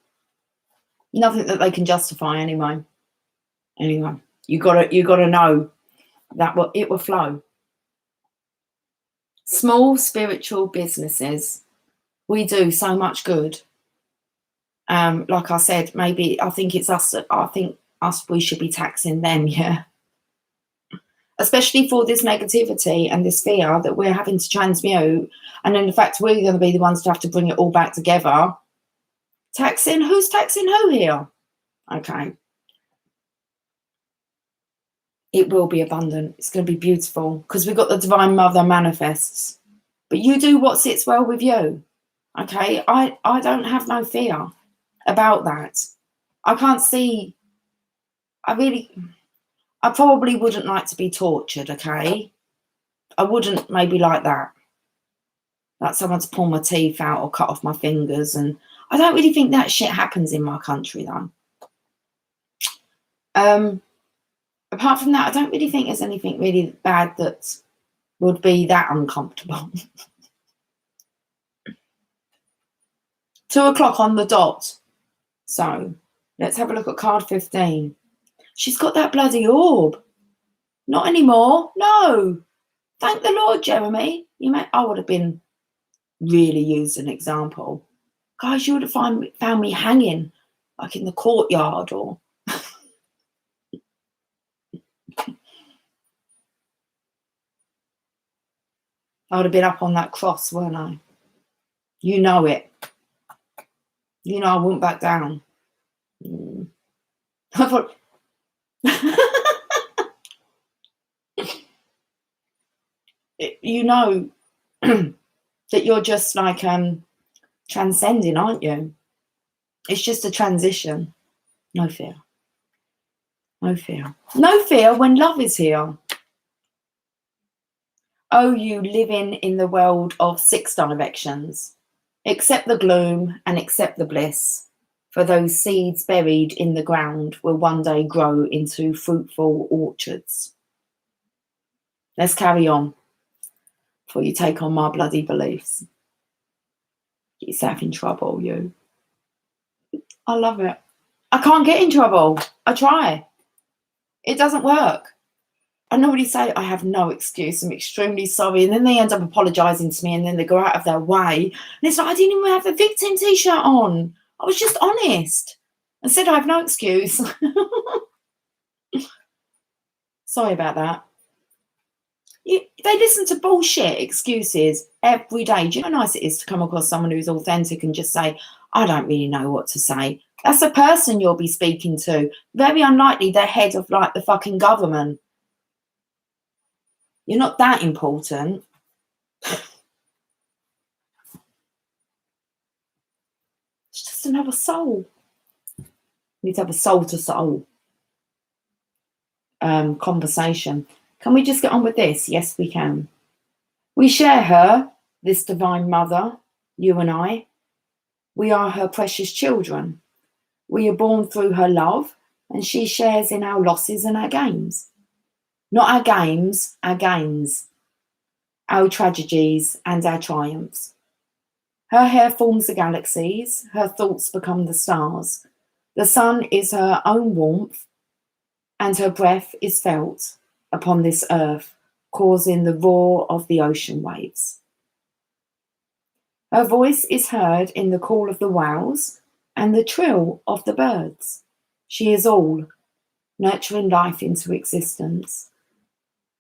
Nothing that they can justify anyway. Anyway, you gotta know that it will flow. Small spiritual businesses, we do so much good. Like I said, maybe I think it's us. I think we should be taxing them, yeah. Especially for this negativity and this fear that we're having to transmute, and in fact we're going to be the ones to have to bring it all back together. Taxing? Who's taxing who here? Okay. It will be abundant. It's going to be beautiful because we've got the Divine Mother manifests. But you do what sits well with you. Okay? I don't have no fear about that. I can't see. I probably wouldn't like to be tortured, okay? I wouldn't maybe like that. Like someone to pull my teeth out or cut off my fingers. And I don't really think that shit happens in my country, though. Apart from that, I don't really think there's anything really bad that would be that uncomfortable. 2:00 on the dot. So let's have a look at card 15. She's got that bloody orb. Not anymore. No. Thank the Lord, Jeremy. I would have been really used an example. Guys, you would have found me hanging, like in the courtyard or... I would have been up on that cross, weren't I? You know it. You know I wouldn't back down. I thought... you know that you're just like transcending, aren't you? It's just a transition. No fear. No fear. No fear when love is here. Oh, you living in the world of 6 directions. Accept the gloom and accept the bliss. For those seeds buried in the ground will one day grow into fruitful orchards. Let's carry on before you take on my bloody beliefs. Get yourself in trouble, you. I love it. I can't get in trouble. I try. It doesn't work. I normally say I have no excuse. I'm extremely sorry. And then they end up apologising to me and then they go out of their way. And it's like, I didn't even have a victim t-shirt on. I was just honest. I said I have no excuse. Sorry about that. They listen to bullshit excuses every day. Do you know how nice it is to come across someone who's authentic and just say, I don't really know what to say. That's the person you'll be speaking to. Very unlikely they're head of like the fucking government. You're not that important. It's just another soul. You need to have a soul-to-soul conversation. Can we just get on with this? Yes, we can. We share her, this divine mother, you and I. We are her precious children. We are born through her love, and she shares in our losses and our gains. Not our games, our gains, our tragedies and our triumphs. Her hair forms the galaxies, her thoughts become the stars. The sun is her own warmth, and her breath is felt upon this earth, causing the roar of the ocean waves. Her voice is heard in the call of the whales and the trill of the birds. She is all, nurturing life into existence.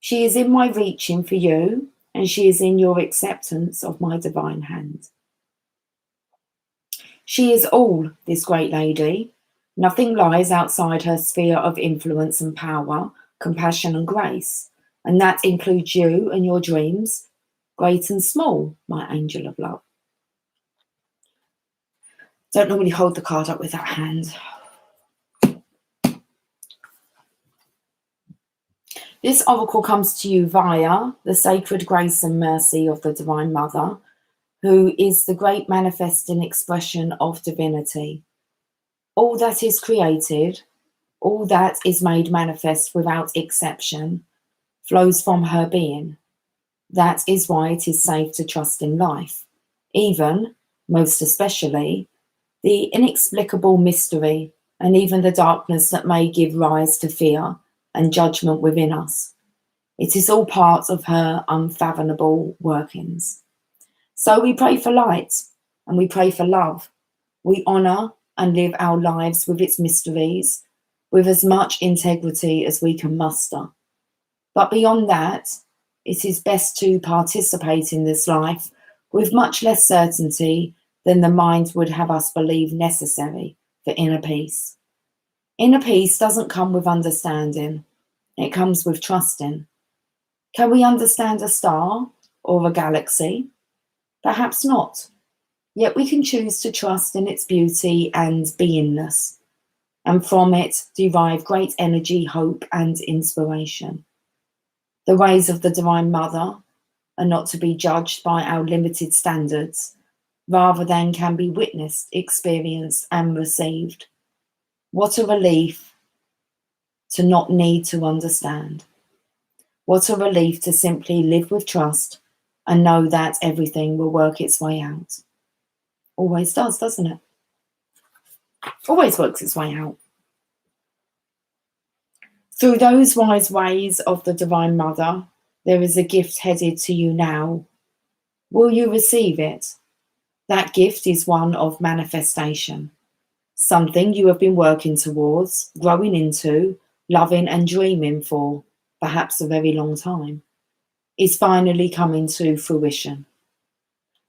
She is in my reaching for you, and she is in your acceptance of my divine hand. She is all, this great lady. Nothing lies outside her sphere of influence and power, compassion and grace, and that includes you and your dreams, great and small, my angel of love. Don't normally hold the card up with that hand. This oracle comes to you via the sacred grace and mercy of the Divine Mother, who is the great manifesting expression of divinity. All that is created, all that is made manifest without exception, flows from her being. That is why it is safe to trust in life, even, most especially, the inexplicable mystery and even the darkness that may give rise to fear and judgment within us. It is all part of her unfathomable workings. So we pray for light and we pray for love. We honour and live our lives with its mysteries, with as much integrity as we can muster. But beyond that, it is best to participate in this life with much less certainty than the mind would have us believe necessary for inner peace. Inner peace doesn't come with understanding, it comes with trusting. Can we understand a star or a galaxy? Perhaps not. Yet we can choose to trust in its beauty and beingness, and from it derive great energy, hope, and inspiration. The ways of the Divine Mother are not to be judged by our limited standards, rather than can be witnessed, experienced, and received. What a relief to not need to understand. What a relief to simply live with trust and know that everything will work its way out. Always does, doesn't it? Always works its way out. Through those wise ways of the Divine Mother, there is a gift headed to you now. Will you receive it? That gift is one of manifestation, something you have been working towards, growing into, loving and dreaming for perhaps a very long time, is finally coming to fruition.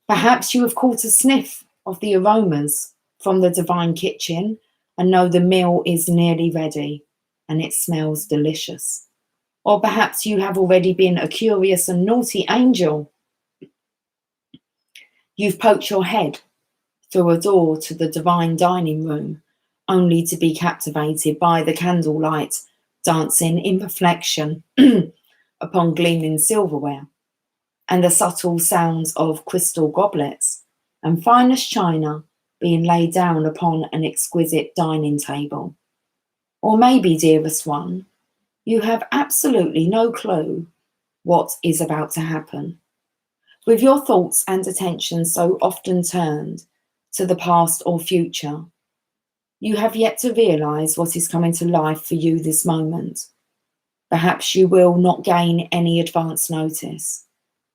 Perhaps you have caught a sniff of the aromas from the divine kitchen and know the meal is nearly ready and it smells delicious. Or perhaps you have already been a curious and naughty angel. You've poked your head through a door to the divine dining room, only to be captivated by the candlelight dancing in reflection upon gleaming silverware, and the subtle sounds of crystal goblets and finest china being laid down upon an exquisite dining table. Or maybe, dearest one, you have absolutely no clue what is about to happen. With your thoughts and attention so often turned to the past or future, you have yet to realise what is coming to life for you this moment. Perhaps you will not gain any advance notice.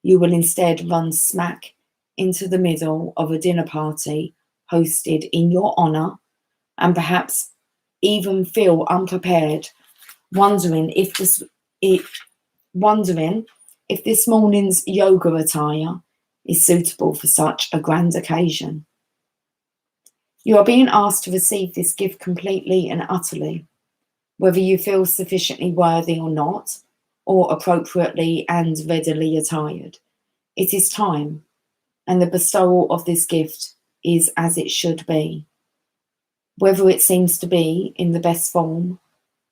You will instead run smack into the middle of a dinner party hosted in your honour, and perhaps even feel unprepared, wondering if this morning's yoga attire is suitable for such a grand occasion. You are being asked to receive this gift completely and utterly, whether you feel sufficiently worthy or not, or appropriately and readily attired. It is time, and the bestowal of this gift is as it should be. Whether it seems to be in the best form,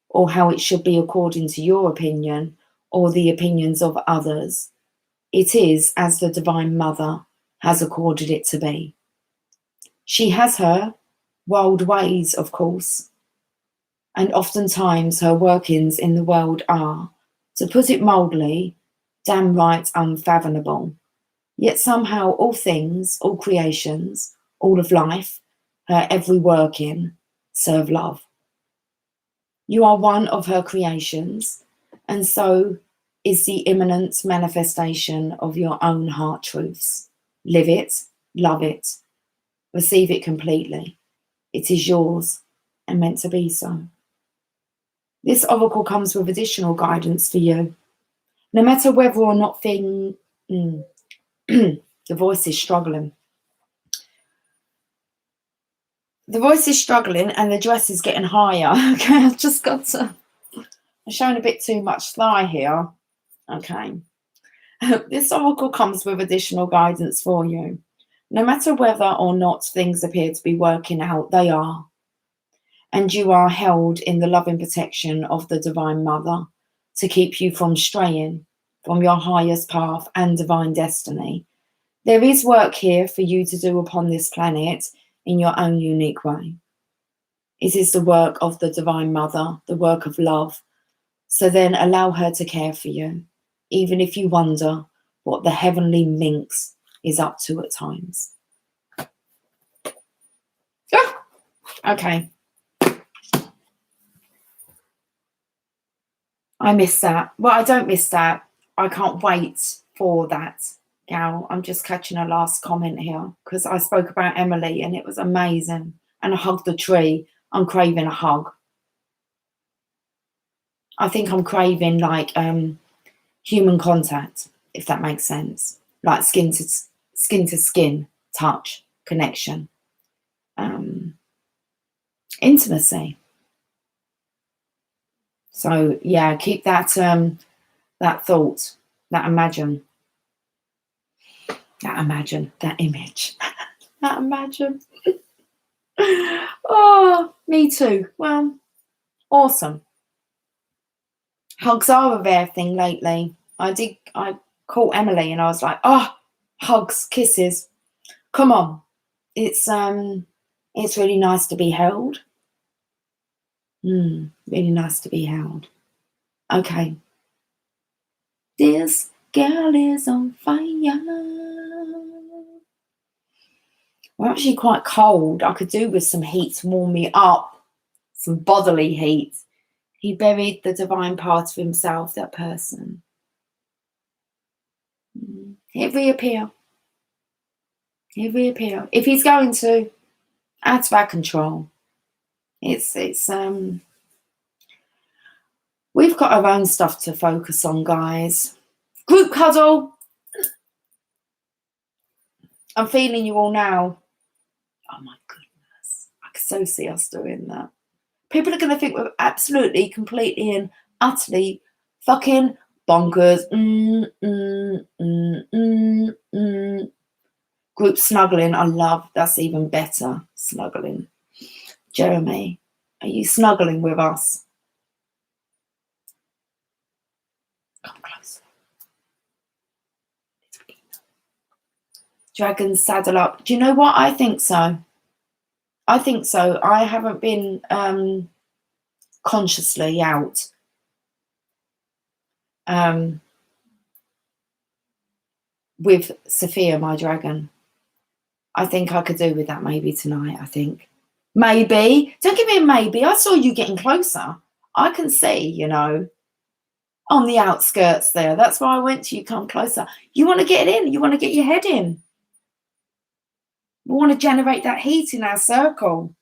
or how it should be according to your opinion or the opinions of others, it is as the Divine Mother has accorded it to be. She has her wild ways, of course, and oftentimes her workings in the world are, to put it mildly, damn right unfathomable. Yet somehow all things, all creations, all of life, her every working, serve love. You are one of her creations, and so is the imminent manifestation of your own heart truths. Live it, love it, receive it completely. It is yours and meant to be so. This oracle comes with additional guidance for you. No matter whether or not the voice is struggling. The voice is struggling and the dress is getting higher. Okay, I've just got to... I'm showing a bit too much thigh here. Okay. This oracle comes with additional guidance for you. No matter whether or not things appear to be working out, they are. And you are held in the loving protection of the Divine Mother to keep you from straying from your highest path and divine destiny. There is work here for you to do upon this planet in your own unique way. It is the work of the Divine Mother, the work of love. So then allow her to care for you, even if you wonder what the heavenly minx is up to at times. Ah, okay. I miss that. Well, I don't miss that. I can't wait for that, gal. I'm just catching a last comment here because I spoke about Emily and it was amazing. And I hugged the tree. I'm craving a hug. I think I'm craving like human contact, if that makes sense. Like skin to skin touch, connection, intimacy. So yeah, keep that that thought, that image, that imagine. Oh, me too. Well, awesome. Hugs are a rare thing lately. I caught Emily and I was like, oh, hugs, kisses. Come on. It's really nice to be held. Really nice to be held. Okay. This girl is on fire. We're actually quite cold. I could do with some heat to warm me up, some bodily heat. He buried the divine part of himself, that person. He'll reappear. He'll reappear. If he's going to, out of our control. It's we've got our own stuff to focus on, guys. Group cuddle. I'm feeling you all now. Oh my goodness. I can so see us doing that. People are going to think we're absolutely, completely and utterly fucking bonkers. Group snuggling, I love. That's even better. Snuggling. Jeremy, are you snuggling with us? Come closer. Dragons saddle up. Do you know what? I think so. I think so. I haven't been consciously out. With Sophia, my dragon. I think I could do with that maybe tonight, I think. Maybe. Don't give me a maybe. I saw you getting closer. I can see, you know, on the outskirts there. That's why I went to you. Come closer. You want to get in. You want to get your head in. We want to generate that heat in our circle.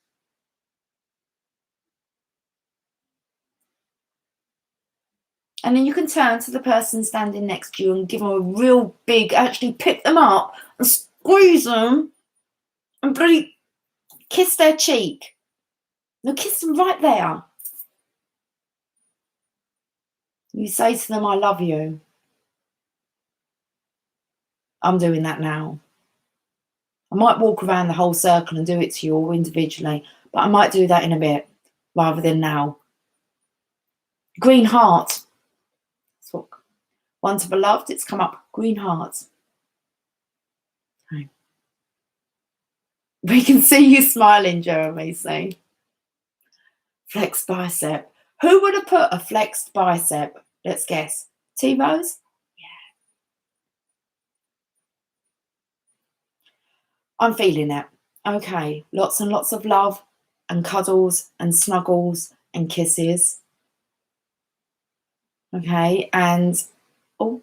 And then you can turn to the person standing next to you and give them a real big, actually pick them up and squeeze them and bloody kiss their cheek. No, kiss them right there. You say to them, I love you. I'm doing that now. I might walk around the whole circle and do it to you all individually, but I might do that in a bit rather than now. Green heart. That's what, once beloved, it's come up. Green heart. Okay. We can see you smiling, Jeremy. See? Flexed bicep. Who would have put a flexed bicep? Let's guess. T-Rose? Yeah. I'm feeling it. Okay. Lots and lots of love and cuddles and snuggles and kisses. Okay. And, oh,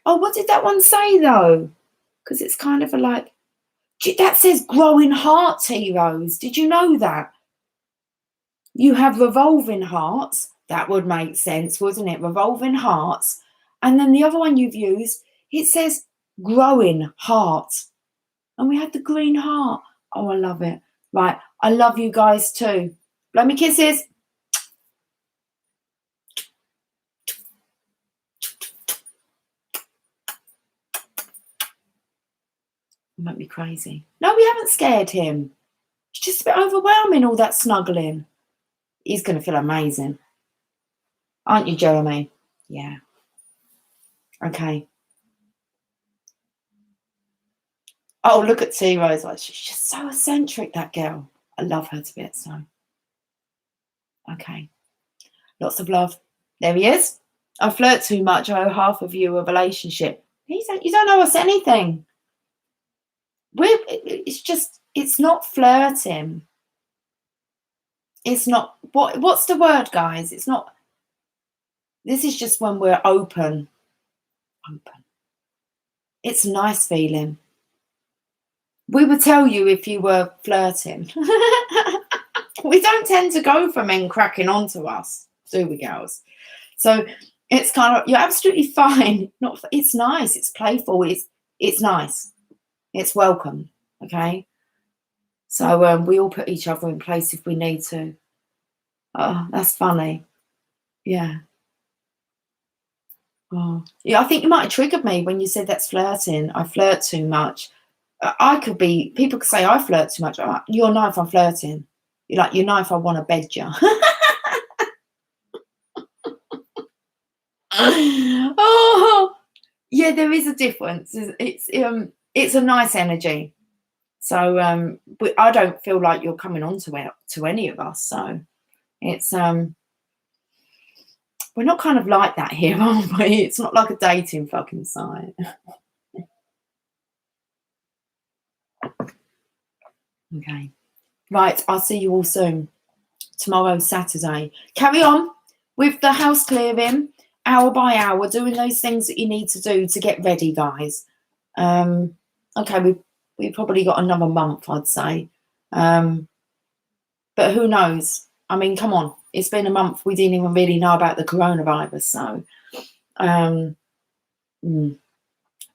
what did that one say, though? Because it's kind of like, that says growing heart, T-Rose. Did you know that? You have revolving hearts. That would make sense, wouldn't it? Revolving hearts. And then the other one you've used, it says growing heart. And we had the green heart. Oh, I love it. Right. I love you guys too. Blow me kisses. You make me crazy. No, we haven't scared him. It's just a bit overwhelming, all that snuggling. He's going to feel amazing. Aren't you, Jeremy? Yeah. Okay. Oh, look at T-Rose. She's just so eccentric, that girl. I love her to bits, so. Okay. Lots of love. There he is. I flirt too much. I owe half of you a relationship. You don't owe us anything. It's not flirting. It's not, what's the word, guys? It's not, this is just when we're open. It's a nice feeling. We would tell you if you were flirting. We don't tend to go for men cracking onto us, do we, girls? So it's kind of, you're absolutely fine. It's nice. It's playful. It's nice. It's welcome. Okay. So we all put each other in place if we need to. Oh, that's funny. Yeah. Oh, yeah. I think you might have triggered me when you said that's flirting. I flirt too much. People could say I flirt too much. You'll know if I'm flirting. You know if I want to bed you. Oh, yeah, there is a difference. It's a nice energy. So I don't feel like you're coming on to any of us. So it's we're not kind of like that here, aren't we? It's not like a dating fucking site. Okay. Right, I'll see you all soon. Tomorrow, Saturday. Carry on with the house clearing, hour by hour, doing those things that you need to do to get ready, guys. Okay, we've probably got another month, I'd say. But who knows? I mean, come on. It's been a month. We didn't even really know about the coronavirus. So,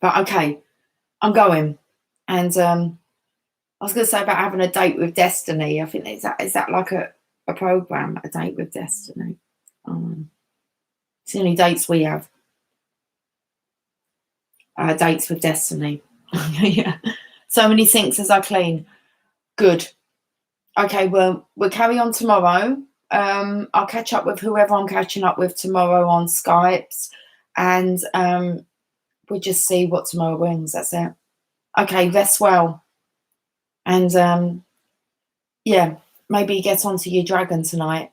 but okay, I'm going. And I was going to say about having a date with destiny. I think is that like a program, a date with destiny. It's the only dates we have. Dates with destiny. Yeah. So many sinks as I clean. Good. Okay, well, we'll carry on tomorrow. I'll catch up with whoever I'm catching up with tomorrow on Skypes, and we'll just see what tomorrow brings. That's it. Okay, rest well. And yeah, maybe get onto your dragon tonight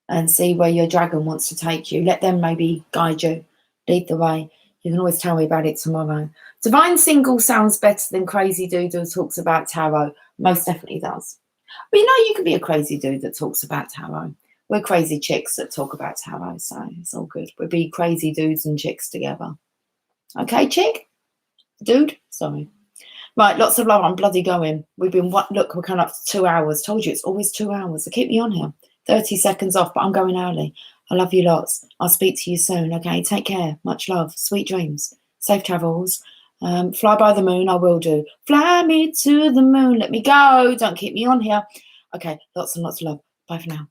and see where your dragon wants to take you. Let them maybe guide you, lead the way. You can always tell me about it tomorrow. Divine Single sounds better than Crazy Dude who talks about tarot. Most definitely does. But you can be a crazy dude that talks about tarot. We're crazy chicks that talk about tarot, so it's all good. We'll be crazy dudes and chicks together. Okay, chick? Dude? Sorry. Right, lots of love. I'm bloody going. We're coming up to 2 hours. Told you, it's always 2 hours. So keep me on here. 30 seconds off, but I'm going early. I love you lots. I'll speak to you soon, okay? Take care. Much love. Sweet dreams. Safe travels. Fly by the moon, I will do. Fly me to the moon. Let me go. Don't keep me on here. Okay, lots and lots of love. Bye for now.